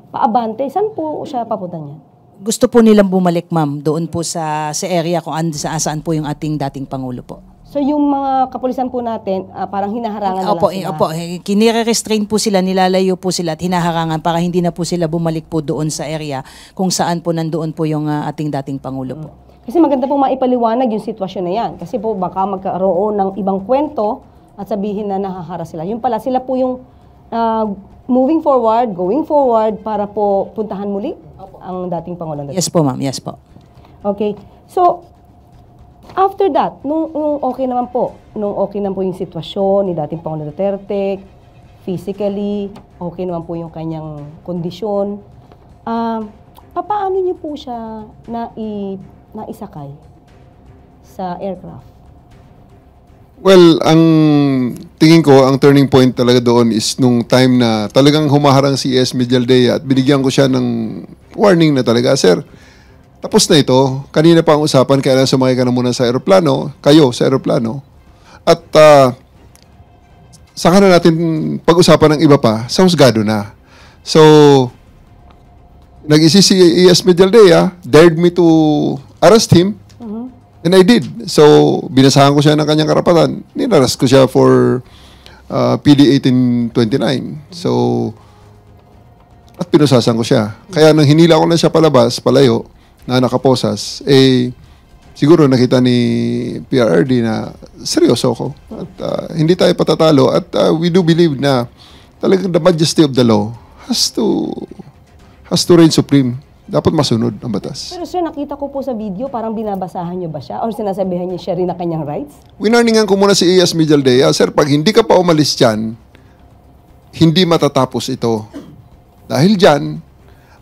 paabante. Saan po siya papunta niya? gusto po nilang bumalik, ma'am, doon po sa area kung saan po yung ating dating Pangulo po. So yung mga kapulisan po natin, parang hinaharangan na lang sila? Opo, kinire-restrain po sila, nilalayo po sila at hinaharangan para hindi na po sila bumalik po doon sa area kung saan po nandoon po yung ating dating Pangulo po. Kasi maganda pong maipaliwanag yung sitwasyon na yan. Kasi po baka magkaroon ng ibang kwento at sabihin na nahahara sila. Yung pala, sila po yung moving forward, going forward para po puntahan muli ang dating Pangulong Duterte. Yes po, ma'am. Yes po. Okay. So, after that, nung okay naman po yung sitwasyon ni dating Pangulong Duterte, physically, okay naman po yung kanyang kondisyon, paano niyo po siya naisakay sa aircraft? Well, ang tingin ko, ang turning point talaga doon is nung time na talagang humaharang si E.S. Medialdea at binigyan ko siya ng warning na talaga, Sir, tapos na ito. Kanina pa ang usapan, kailangan sumakay ka na muna sa aeroplano, kayo sa aeroplano. At saka na natin pag-usapan ng iba pa, sa husgado na. So, nag-isip si E.S. Medialdea, dared me to arrest him, and I did. So, binasahan ko siya ng kanyang karapatan. Ninaras ko siya for PD 1829. So, at pinusasan ko siya. Kaya nang hinila ko na siya palabas, palayo, na nakaposas, siguro nakita ni PRRD na seryoso ko. At hindi tayo patatalo. At we do believe na talagang the majesty of the law has to reign supreme. Dapat masunod ang batas. Pero sir, nakita ko po sa video, parang binabasahan niyo ba siya? Or sinasabihan niya siya rin na kanyang rights? Winarningan ko muna si E.S. Medialdea, Sir, pag hindi ka pa umalis dyan, hindi matatapos ito. Dahil dyan,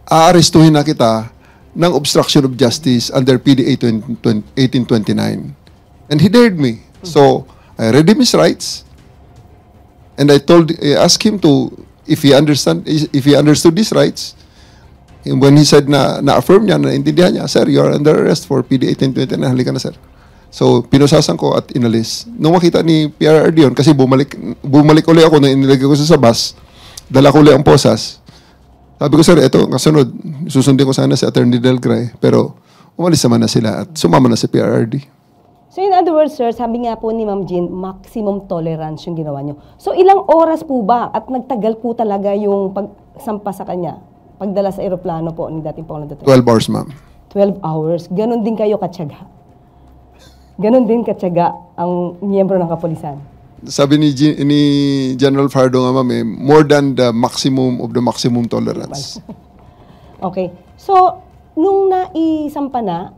aarestuhin na kita ng obstruction of justice under PD 1829. And he dared me. So, I read him his rights, and I asked him to, if he understood his rights. And when he said na-affirm niya, naintindihan niya, Sir, you are under arrest for PD 1829, halika na, Sir. So, pinusasan ko at inalis. Nung makita ni PRRD yun, kasi bumalik ulit ako nung inilagay ko sa bus, dala ko ulit ang posas. Sabi ko, Sir, ito, kasunod, susundin ko sana si Attorney Del Gray, pero umalis naman na sila at sumama na si PRRD. So in other words, sir, sabi nga po ni Ma'am Jean, maximum tolerance yung ginawa nyo. So ilang oras po ba at nagtagal po talaga yung pagsampa sa kanya? Pagdala sa aeroplano po ni dating Pangulong Duterte? 12 hours, ma'am. 12 hours. Ganon din kayo katyaga. Ganon din katyaga ang miyembro ng kapulisan. Sabi ni General Fardo nga, ma'am, more than the maximum of the maximum tolerance. Okay. So, nung naisampa na,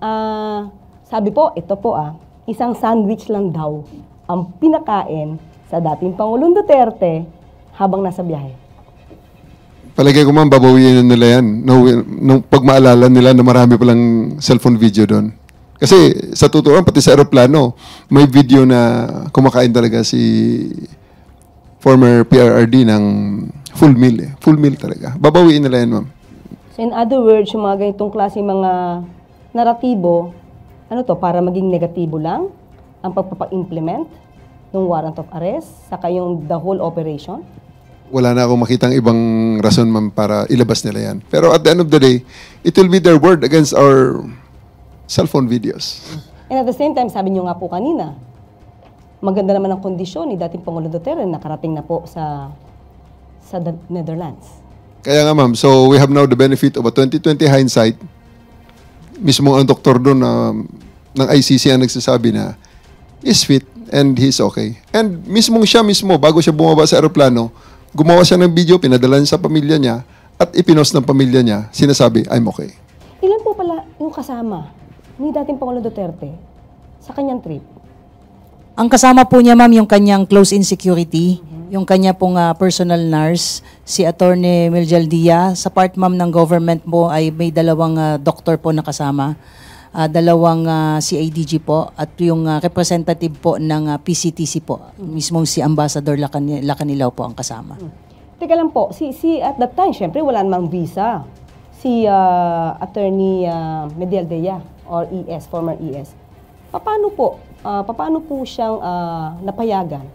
sabi po, ito po isang sandwich lang daw ang pinakain sa dating Pangulong Duterte habang nasa biyahe. Palagay ko, ma'am, babawiin nila yan. Nung pag maalala nila na marami palang cellphone video doon. Kasi sa totoo, pati sa aeroplano, may video na kumakain talaga si former PRRD ng full meal. Full meal talaga. Babawiin nila yan, ma'am. So in other words, yung mga ganitong klase mga naratibo, para maging negatibo lang ang pagpapa-implement ng warrant of arrest, saka yung the whole operation? Wala na akong makitang ibang rason, ma'am, para ilabas nila yan. Pero at the end of the day, it will be their word against our cellphone videos. And at the same time, sabi nyo nga po kanina, maganda naman ang kondisyon ni dating Pangulong Duterte, nakarating na po sa Netherlands. Kaya nga, ma'am, so we have now the benefit of a 2020 hindsight. Mismo ang doktor doon ng ICC ang nagsasabi na is fit and he's okay. And siya mismo, bago siya bumaba sa aeroplano, gumawa siya ng video, pinadala niya sa pamilya niya, at ipinost ng pamilya niya, sinasabi, I'm okay. Ilan po pala yung kasama ni dating Pangulong Duterte sa kanyang trip? Ang kasama po niya, ma'am, yung kanyang close-in security, yung kanya pong personal nurse, si Attorney Medialdea. Sa part, ma'am, ng government mo ay may dalawang doktor po na kasama, dalawang CADG po, at yung representative po ng PCTC po, mismong si Ambassador Lacanilaw po ang kasama. Teka lang po, si at that time, syempre wala namang visa. Si Attorney Medialdea or ES, former ES. Paano po siyang napayagan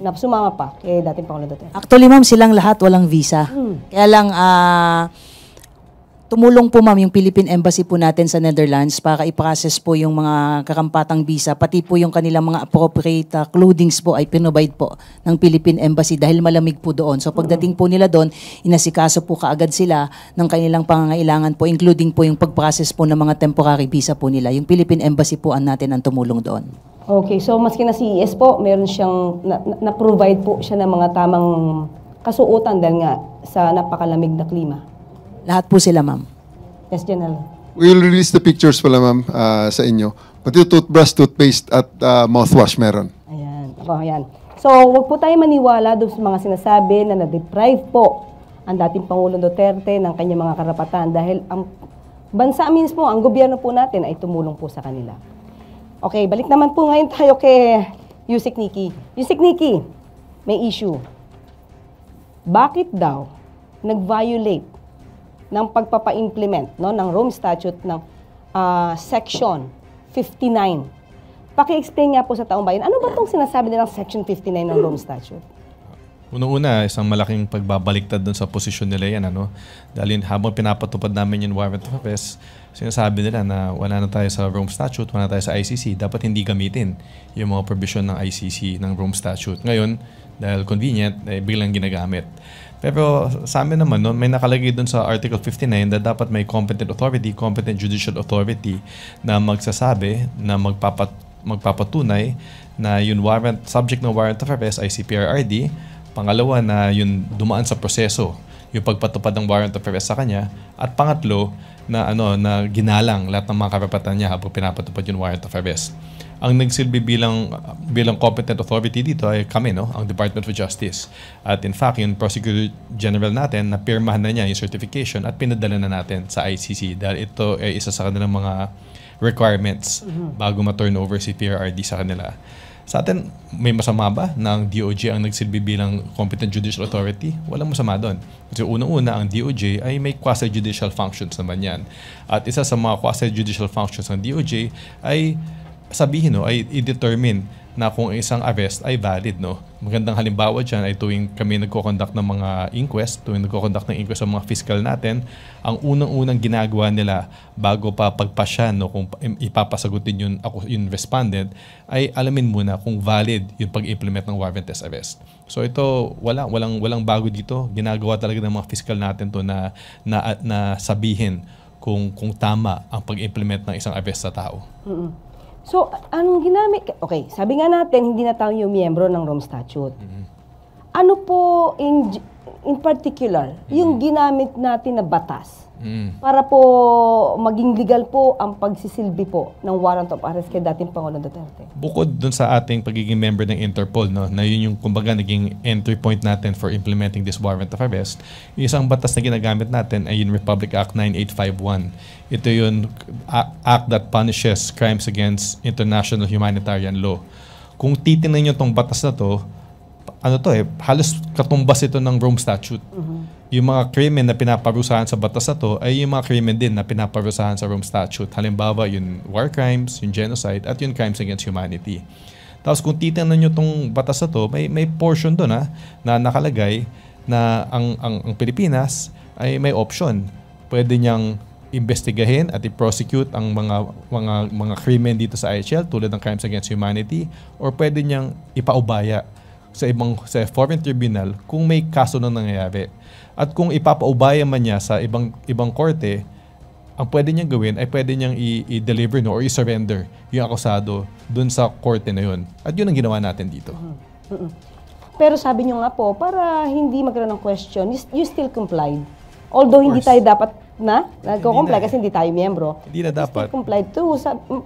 na sumama pa kay dating Pangulong Duterte? Actually, ma'am, silang lahat walang visa. Kaya lang, tumulong po ma'am yung Philippine Embassy po natin sa Netherlands para i-process po yung mga karampatang visa, pati po yung kanilang mga appropriate clothings po ay pinrovide po ng Philippine Embassy dahil malamig po doon. So pagdating po nila doon, inasikaso po kaagad sila ng kanilang pangangailangan po, including po yung pag-process po ng mga temporary visa po nila. Yung Philippine Embassy po natin ang tumulong doon. Okay, so maski na CES po, meron siyang na-provide po siya ng mga tamang kasuotan dahil nga sa napakalamig na klima. Lahat po sila, ma'am. Yes, General. We'll release the pictures pala, ma'am, sa inyo. Pati toothbrush, toothpaste, at mouthwash meron. Ayan. Ayan. So, wag po tayo maniwala doon sa mga sinasabi na na-deprive po ang dating Pangulong Duterte ng kanyang mga karapatan dahil ang bansa mismo, ang gobyerno po natin ay tumulong po sa kanila. Okay, balik naman po ngayon tayo kay Yusek Nikki. Yusek Nikki, may issue. Bakit daw nag-violate ng pagpapa-implement ng Rome Statute ng Section 59? Paki-explain nga po sa taong bayan, ano ba itong sinasabi nilang Section 59 ng Rome Statute? Unang-una, isang malaking pagbabaliktad dun sa posisyon nila yan. Dahil habang pinapatupad namin yung warrant of arrest, sinasabi nila na wala na tayo sa Rome Statute, wala na tayo sa ICC, dapat hindi gamitin yung mga provision ng ICC ng Rome Statute. Ngayon, dahil convenient, biglang ginagamit. Pero sa amin naman, may nakalagay dun sa Article 59 na dapat may competent authority, competent judicial authority na magsasabi, na magpapatunay na yung warrant, subject ng warrant of arrest ay CPRRD. Pangalawa na yung dumaan sa proseso, yung pagpatupad ng warrant of arrest sa kanya. At pangatlo, na na ginalang lahat ng mga karapatan niya habang pinapatupad yung warrant of arrest. Ang nagsilbi bilang competent authority dito ay kami, ang Department of Justice. At in fact, yung Prosecutor General natin, napirmahan na niya yung certification at pinadala na natin sa ICC dahil ito ay isa sa kanilang mga requirements bago ma-turn over si PRRD sa kanila. Sa atin, may masama ba na ang DOJ ang nagsilbi bilang competent judicial authority? Walang masama doon. Kasi unang-una, ang DOJ ay may quasi-judicial functions naman yan. At isa sa mga quasi-judicial functions ng DOJ ay sabihin, ay i-determine na kung isang arrest ay valid. Magandang halimbawa dyan ay tuwing kami nagko-conduct ng mga inquest, tuwing nagko-conduct ng inquest sa mga fiscal natin, ang unang-unang ginagawa nila bago pa pagpasya kung ipapasagutin yung respondent, ay alamin muna kung valid yung pag-implement ng warrantless arrest. So ito, walang bago dito. Ginagawa talaga ng mga fiscal natin to na sabihin kung tama ang pag-implement ng isang arrest sa tao. So, anong ginamit? Okay, sabi nga natin, hindi na tayo yung miyembro ng Rome Statute. Ano po, in particular, yung ginamit natin na batas para po maging legal po ang pagsisilbi po ng warrant of arrest kay dating Pangulong Duterte? Bukod dun sa ating pagiging member ng Interpol, na yun yung kumbaga naging entry point natin for implementing this warrant of arrest, yung isang batas na ginagamit natin ay yung Republic Act 9851. Ito yung act that punishes crimes against international humanitarian law. Kung titingnan nyo itong batas na to, halos katumbas ito ng Rome Statute. Yung mga krimen na pinaparusahan sa batas na to ay yung mga krimen din na pinaparusahan sa Rome Statute. Halimbawa, yung war crimes, yung genocide, at yung crimes against humanity. Tapos kung titingnan nyo itong batas na to, may portion doon na nakalagay na ang Pilipinas ay may option. Pwede niyang investigahin at i-prosecute ang mga krimen dito sa IHL tulad ng crimes against humanity, or pwede niyang ipaubaya sa foreign tribunal kung may kaso na nangyayari. At kung ipapaubaya man niya sa ibang korte, ang pwede niyang gawin ay pwede niyang i-deliver or i-surrender yung akusado dun sa korte na yun. At yun ang ginawa natin dito. Pero sabi niyo nga po, para hindi magkaroon ng question, you still complied. Although hindi tayo dapat nagko-comply kasi hindi tayo miyembro. Hindi na dapat. Still complied too,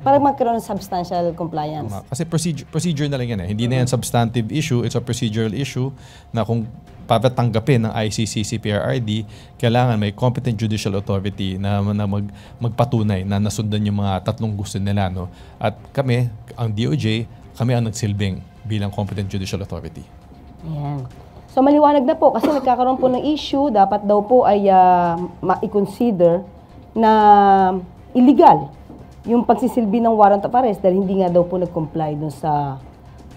para magkaroon ng substantial compliance. Kasi procedure na lang yan. Hindi na yan substantive issue, it's a procedural issue na kung para tanggapin ng ICC, CPRRD, kailangan may competent judicial authority na magpatunay na nasundan yung mga tatlong gusto nila. At kami, ang DOJ, kami ang nagsilbing bilang competent judicial authority. Ayan. So maliwanag na po kasi nagkakaroon po ng issue, dapat daw po ay ma-consider na illegal yung pagsisilbi ng warrant of arrest dahil hindi nga daw po nag-comply dun sa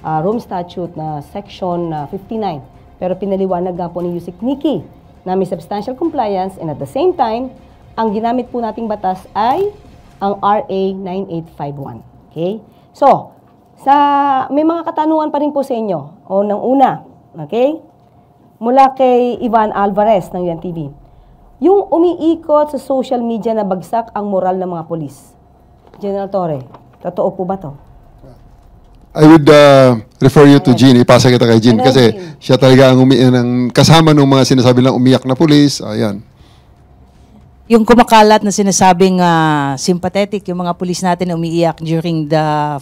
Rome Statute na Section 59. Pero pinaliwanag nga po ni Yusek Nikki na may substantial compliance and at the same time ang ginamit po nating batas ay ang RA 9851. Okay? So, may mga katanungan pa rin po sa inyo. O nang una, okay? Mula kay Ivan Alvarez ng UNTV. Yung umiikot sa social media na bagsak ang moral ng mga polis. General Torre, totoo po ba to? I would refer you to Jean. Ipasa kita kay Jean kasi siya talaga ang kasama ng mga sinasabi lang umiyak na pulis. Ayan. Yung kumakalat na sinasabing sympathetic, yung mga pulis natin na umiiyak during the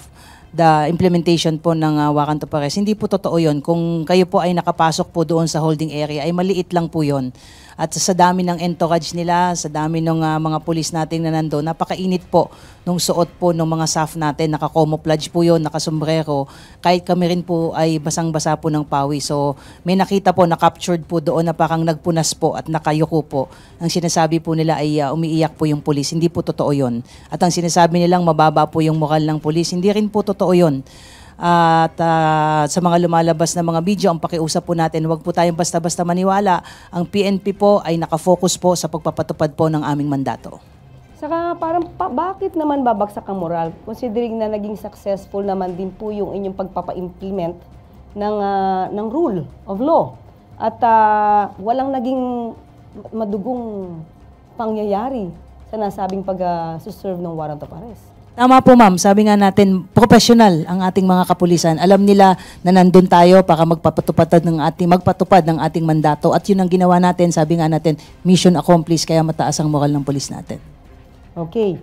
implementation po ng warrant of arrest. Hindi po totoo yun. Kung kayo po ay nakapasok po doon sa holding area, ay maliit lang po yun. At sa dami ng entourage nila, sa dami ng mga pulis natin na nandoon, napakainit po nung suot po ng mga staff natin. Naka-camouflage po yun, nakasombrero. Kahit kami rin po ay basang-basa po ng pawis. So may nakita po, na-captured po doon na parang nagpunas po at nakayuko po. Ang sinasabi po nila ay umiiyak po yung pulis. Hindi po totoo yun. At ang sinasabi nilang mababa po yung moral ng pulis. Hindi rin po totoo yun. At sa mga lumalabas na mga video, ang pakiusap po natin, huwag po tayong basta-basta maniwala. Ang PNP po ay nakafocus po sa pagpapatupad po ng aming mandato. Saka parang bakit naman babagsak ang moral? Considering na naging successful naman din po yung inyong pagpapa-implement ng rule of law. At walang naging madugong pangyayari sa nasabing pag-serve ng warrant of arrest. Tama po ma'am, sabi nga natin, professional ang ating mga kapulisan. Alam nila na nandun tayo para magpatupad ng ating mandato. At yun ang ginawa natin, sabi nga natin, mission accomplished, kaya mataas ang moral ng pulis natin. Okay.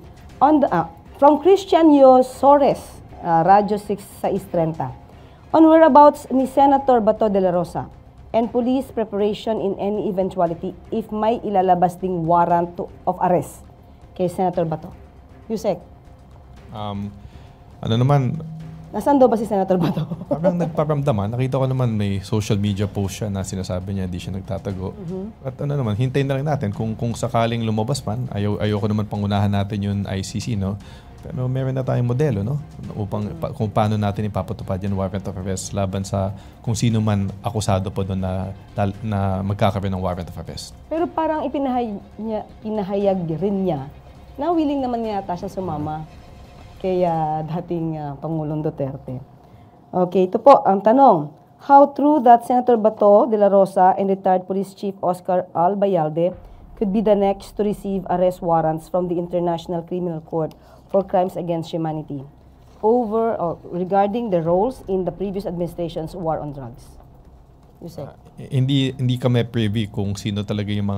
From Christian Yosores, Radyo 630. On whereabouts ni Senator Bato de la Rosa and police preparation in any eventuality if may ilalabas ding warrant of arrest kay Senator Bato. Yusek. Ano naman, nasaan daw ba si Senator Bato? parang nagparamdaman. Nakita ko naman may social media post siya na sinasabi niya hindi siya nagtatago. At ano naman, hintayin na rin natin kung sakaling lumabas man. Ayoko naman pangunahan natin yung ICC, no? Pero meron na tayong modelo, no? Upang kung paano natin ipapatupad yung warrant of arrest laban sa kung sino man akusado po doon na magkakaroon ng warrant of arrest. Pero parang pinahayag rin niya na willing naman yata siya sumama kaya dating Pangulong Duterte. Okay, ito po ang tanong. How true that Senator Bato de la Rosa and retired Police Chief Oscar Albayalde could be the next to receive arrest warrants from the International Criminal Court for crimes against humanity regarding the roles in the previous administration's war on drugs? Hindi kami privy kung sino talaga yung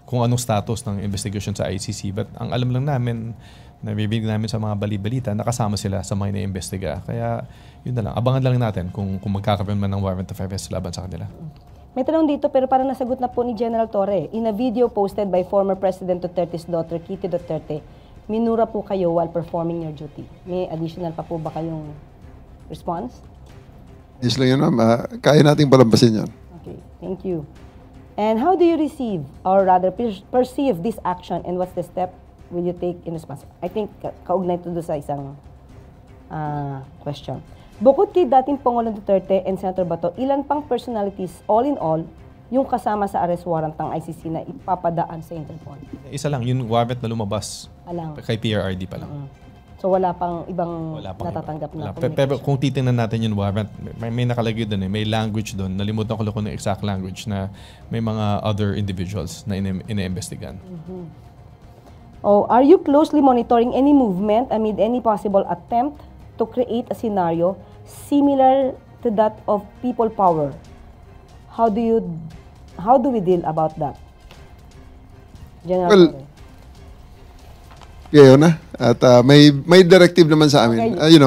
kung anong status ng investigation sa ICC, but ang alam lang namin, nabibig namin sa mga bali-balita, nakasama sila sa mga ina-investiga. Kaya yun na lang, abangan lang natin kung magkakaroon man ng warrant of arrest laban sa kanila. May tanong dito pero parang nasagot na po ni General Torre. In a video posted by former President Duterte's daughter, Kitty Duterte, minura po kayo while performing your duty. May additional pa po ba kayong response? Yes lang yun, ma'am. Kaya nating palampasin yan. Okay, thank you. And how do you receive, or rather perceive this action, and what's the step will you take in response? I think kaugnay ito sa isang question. Bukod kay dating Pangulong Duterte and Senator Bato, ilan pang personalities, all in all, yung kasama sa arrest warrant ng ICC na ipapadaan sa Interpol? Isa lang, yung warrant na lumabas kay PRRD pa lang. So wala pang ibang natatanggap na communication? Pero kung titingnan natin yung warrant, may nakalagay doon may language doon. Nalimutan ko lang kung exact language na may mga other individuals na ina-investigan. Are you closely monitoring any movement amid any possible attempt to create a scenario similar to that of people power? How do we deal about that? General Ngayon na. At may directive naman sa amin. Okay.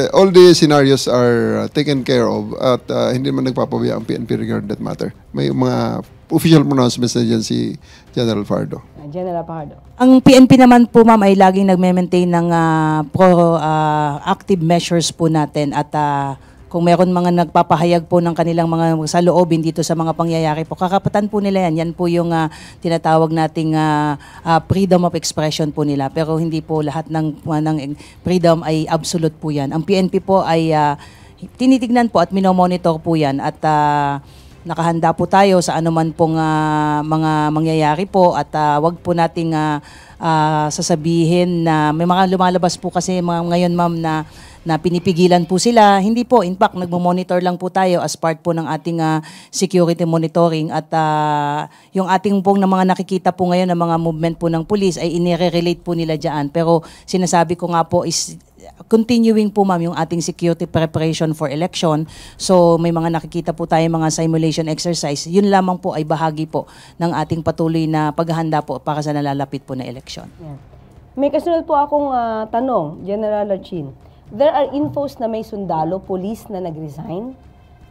All the scenarios are taken care of at hindi man nagpapabiya ang PNP regarding that matter. May mga official pronouncements na dyan si General Fajardo. General Fajardo. Ang PNP naman po ma'am ay laging nag-maintain ng proactive measures po natin at kung meron mga nagpapahayag po ng kanilang mga saloobin dito sa mga pangyayari po, kakapatan po nila yan. Yan po yung tinatawag nating freedom of expression po nila. Pero hindi po lahat ng freedom ay absolute po yan. Ang PNP po ay tinitignan po at minomonitor po yan. At nakahanda po tayo sa anuman pong mga mangyayari po at wag po nating sasabihin na may mga lumalabas po kasi ngayon ma'am na pinipigilan po sila. Hindi po, in fact, nagmo-monitor lang po tayo as part po ng ating security monitoring at yung ating pong na mga nakikita po ngayon ng mga movement po ng police ay inire-relate po nila dyan. Pero sinasabi ko nga po is continuing po ma'am yung ating security preparation for election. So may mga nakikita po tayo mga simulation exercise. Yun lamang po ay bahagi po ng ating patuloy na paghahanda po para sa nalalapit po na election. Yeah. May kasunod po akong tanong, General Archin. There are infos na may sundalo, police na nag-resign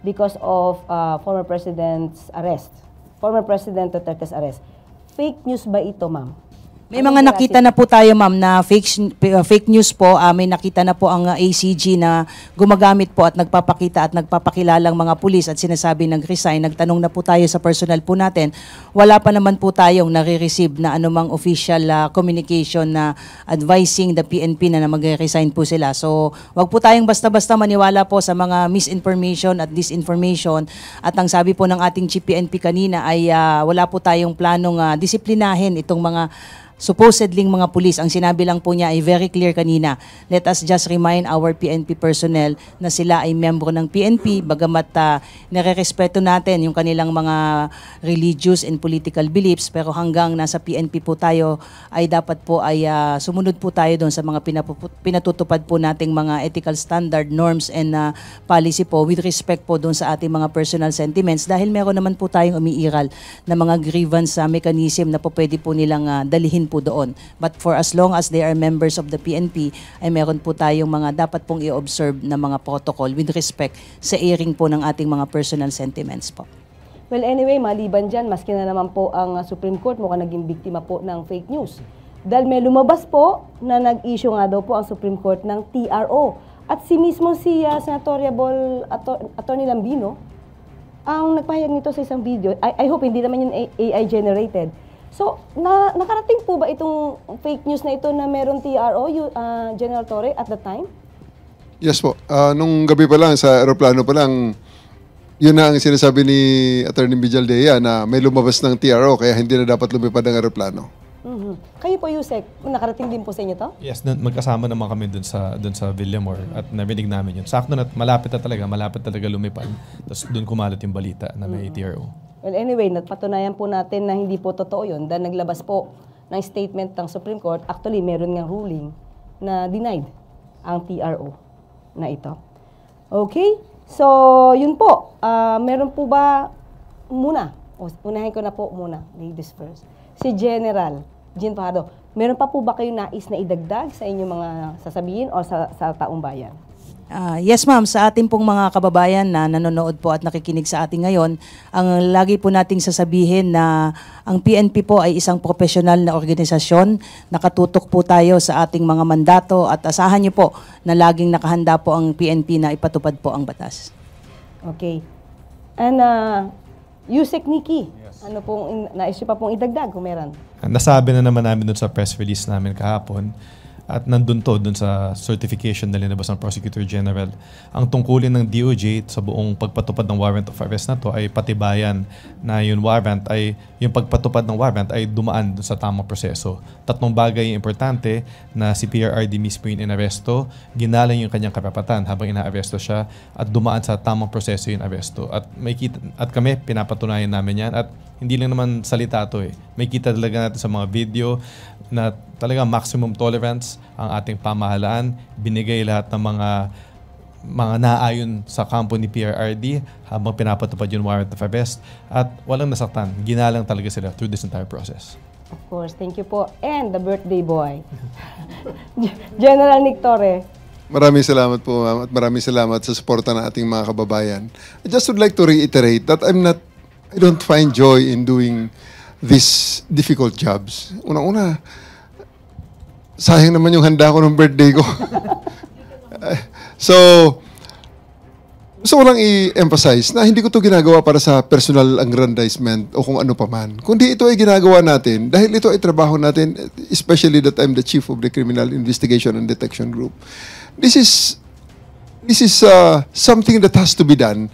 because of former President's arrest. Former President Duterte's arrest. Fake news ba ito, ma'am? May mga nakita na po tayo ma'am na fake news po. May nakita na po ang ACG na gumagamit po at nagpapakita at nagpapakilalang mga pulis at sinasabi nag-resign. Nagtanong na po tayo sa personal po natin. Wala pa naman po tayong nare-receive na anumang official communication na advising the PNP na mag-resign po sila. So wag po tayong basta-basta maniwala po sa mga misinformation at disinformation. At ang sabi po ng ating Chief PNP kanina ay wala po tayong planong disiplinahin itong mga supposedly mga pulis. Ang sinabi lang po niya ay very clear kanina. Let us just remind our PNP personnel na sila ay membro ng PNP bagamat nare-respeto natin yung kanilang mga religious and political beliefs, pero hanggang nasa PNP po tayo ay dapat po ay sumunod po tayo doon sa mga pinatutupad po nating mga ethical standard, norms and policy po with respect po doon sa ating mga personal sentiments dahil meron naman po tayong umiiral na mga grievance mechanism na po pwede po nilang dalihin po doon. But for as long as they are members of the PNP, ay meron po tayong mga dapat pong i-observe na mga protocol with respect sa airing po ng ating mga personal sentiments po. Well, anyway, maliban dyan, maski na naman po ang Supreme Court mukhang naging biktima po ng fake news. Dahil may lumabas po na nag-issue nga daw po ang Supreme Court ng TRO. At mismo si Senatoriable Attorney Lambino ang nagpahayag nito sa isang video. I hope hindi naman yun AI generated. So, nakarating po ba itong fake news na ito na meron TRO, General Torre, at the time? Yes po. Nung gabi pa lang, sa aeroplano pa lang, yun na ang sinasabi ni Attorney Vijaldea na may lumabas ng TRO kaya hindi na dapat lumipad ang aeroplano. Kayo po, Yusek, nakarating din po sa inyo to? Yes, magkasama naman kami dun sa Villamor at narinig namin yun. Sakto na malapit talaga lumipad. Tapos dun kumalat yung balita na may TRO. Well, anyway, napatunayan po natin na hindi po totoo yun dahil naglabas po ng statement ng Supreme Court. Actually, meron ngang ruling na denied ang TRO na ito. Okay? So, yun po. Meron po ba muna? Unahin ko na po muna. Ladies first. Si General Jean Fajardo, meron pa po ba kayong nais na idagdag sa inyong mga sasabihin o sa taong bayan? Yes ma'am, sa ating pong mga kababayan na nanonood po at nakikinig sa ating ngayon, ang lagi po nating sasabihin na ang PNP po ay isang profesional na organisasyon. Nakatutok po tayo sa ating mga mandato at asahan niyo po na laging nakahanda po ang PNP na ipatupad po ang batas. Okay. And Yusek Nikki, ano pong nais pa pong idagdag kung meron? Nasabi na naman namin dun sa press release namin kahapon. At nandun sa certification na linabas ng Prosecutor General. Ang tungkulin ng DOJ sa buong pagpatupad ng warrant of arrest na to ay patibayan na yung pagpatupad ng warrant ay dumaan sa tamang proseso. Tatlong bagay importante na si PRRD mismo yung inaresto, ginalang yung kanyang karapatan habang inaaresto siya at dumaan sa tamang proseso yung aresto. At kami, pinapatunayan namin yan at hindi lang naman salita to May kita talaga natin sa mga video na talaga maximum tolerance ang ating pamahalaan. Binigay lahat ng mga naayon sa kampo ni PRRD habang pinapatupad yung warrant of arrest at walang nasaktan. Ginalang talaga sila through this entire process. Of course, thank you po. And the birthday boy, General Nick Torre. Maraming salamat po, ma'am, at maraming salamat sa suporta ng ating mga kababayan. I just would like to reiterate that I don't find joy in doing these difficult jobs. Unang-una, sayang naman yung handa ko ng birthday ko. So, gusto ko lang i-emphasize na hindi ko to ginagawa para sa personal aggrandizement o kung ano pa man. Kundi ito ay ginagawa natin dahil ito ay trabaho natin, especially that I'm the chief of the Criminal Investigation and Detection Group. This is something that has to be done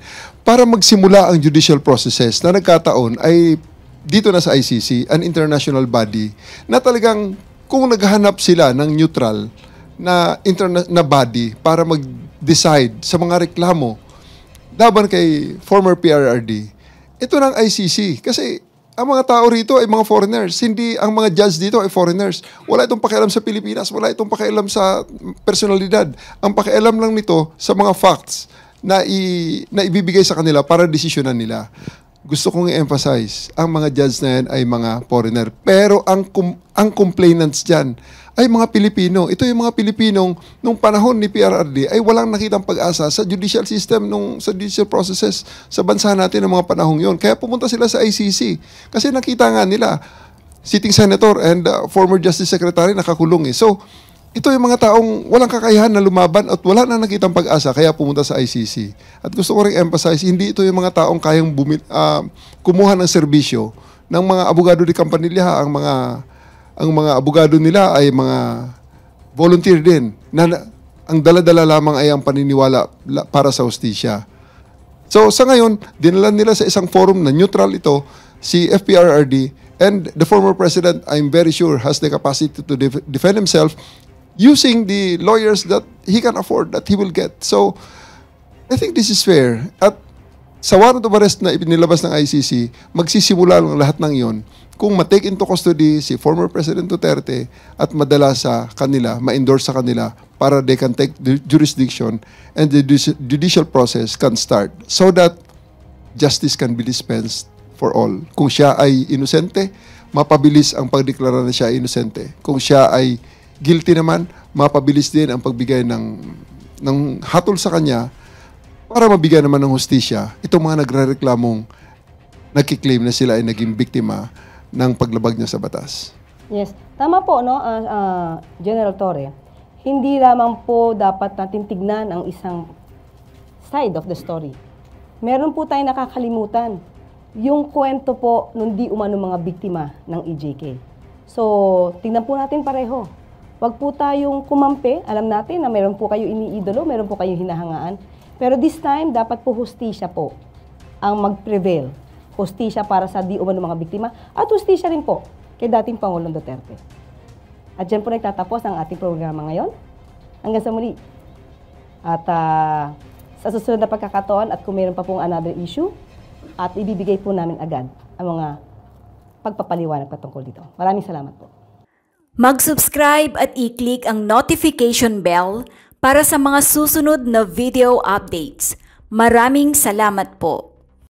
para magsimula ang judicial processes na nagkataon ay dito na sa ICC, an international body, na talagang kung naghahanap sila ng neutral na body para mag-decide sa mga reklamo laban kay former PRRD, ito ng ICC. Kasi ang mga tao rito ay mga foreigners. Hindi ang mga judge dito ay foreigners. Wala itong pakialam sa Pilipinas. Wala itong pakialam sa personalidad. Ang pakialam lang nito sa mga facts na ibibigay sa kanila para desisyonan nila. Gusto kong i-emphasize, ang mga judge na yan ay mga foreigner. Pero ang complainants dyan ay mga Pilipino. Ito yung mga Pilipinong nung panahon ni PRRD ay walang nakitang pag-asa sa judicial system, sa judicial processes sa bansa natin ng mga panahong yon. Kaya pumunta sila sa ICC. Kasi nakita nga nila, sitting senator and former justice secretary nakakulong eh. So, ito yung mga taong walang kakayahan na lumaban at wala na nakitang pag-asa kaya pumunta sa ICC. At gusto ko rin emphasize, hindi ito yung mga taong kayang kumuha ng serbisyo ng mga abogado de Campanilla. Ang mga abogado nila ay mga volunteer din na ang dala-dala lamang ay ang paniniwala para sa hustisya. So sa ngayon, dinala nila sa isang forum na neutral ito, si FPRRD, and the former president, I'm very sure, has the capacity to defend himself using the lawyers that he can afford, that he will get. So, I think this is fair. At sa warrant of arrest na ipinilabas ng ICC, magsisimula lang lahat ng yon kung ma-take into custody si former President Duterte at madala sa kanila, ma-endorse sa kanila para they can take the jurisdiction and the judicial process can start so that justice can be dispensed for all. Kung siya ay inosente, mapabilis ang pagdeklara na siya ay inosente. Kung siya ay guilty naman, mapabilis din ang pagbigay ng hatol sa kanya para mabigyan naman ng hustisya itong mga nagrereklamong nagkiklaim na sila ay naging biktima ng paglabag niya sa batas. Yes, tama po, no, General Torre. Hindi lamang po dapat natin tignan ang isang side of the story. Meron po tayong nakakalimutan yung kwento po nung di umano mga biktima ng EJK. So, tignan po natin pareho. Huwag po tayong kumampi. Alam natin na meron po kayo iniidolo, meron po kayong hinahangaan. Pero this time, dapat po hustisya po ang mag-prevail. Hustisya para sa di umano mga biktima at hustisya rin po kay dating Pangulong Duterte. At dyan po nagtatapos ang ating programa ngayon. Hanggang sa muli. At sa susunod na pagkakataon at kung meron pa pong another issue, at ibibigay po namin agad ang mga pagpapaliwanag patungkol dito. Maraming salamat po. Mag-subscribe at i-click ang notification bell para sa mga susunod na video updates. Maraming salamat po.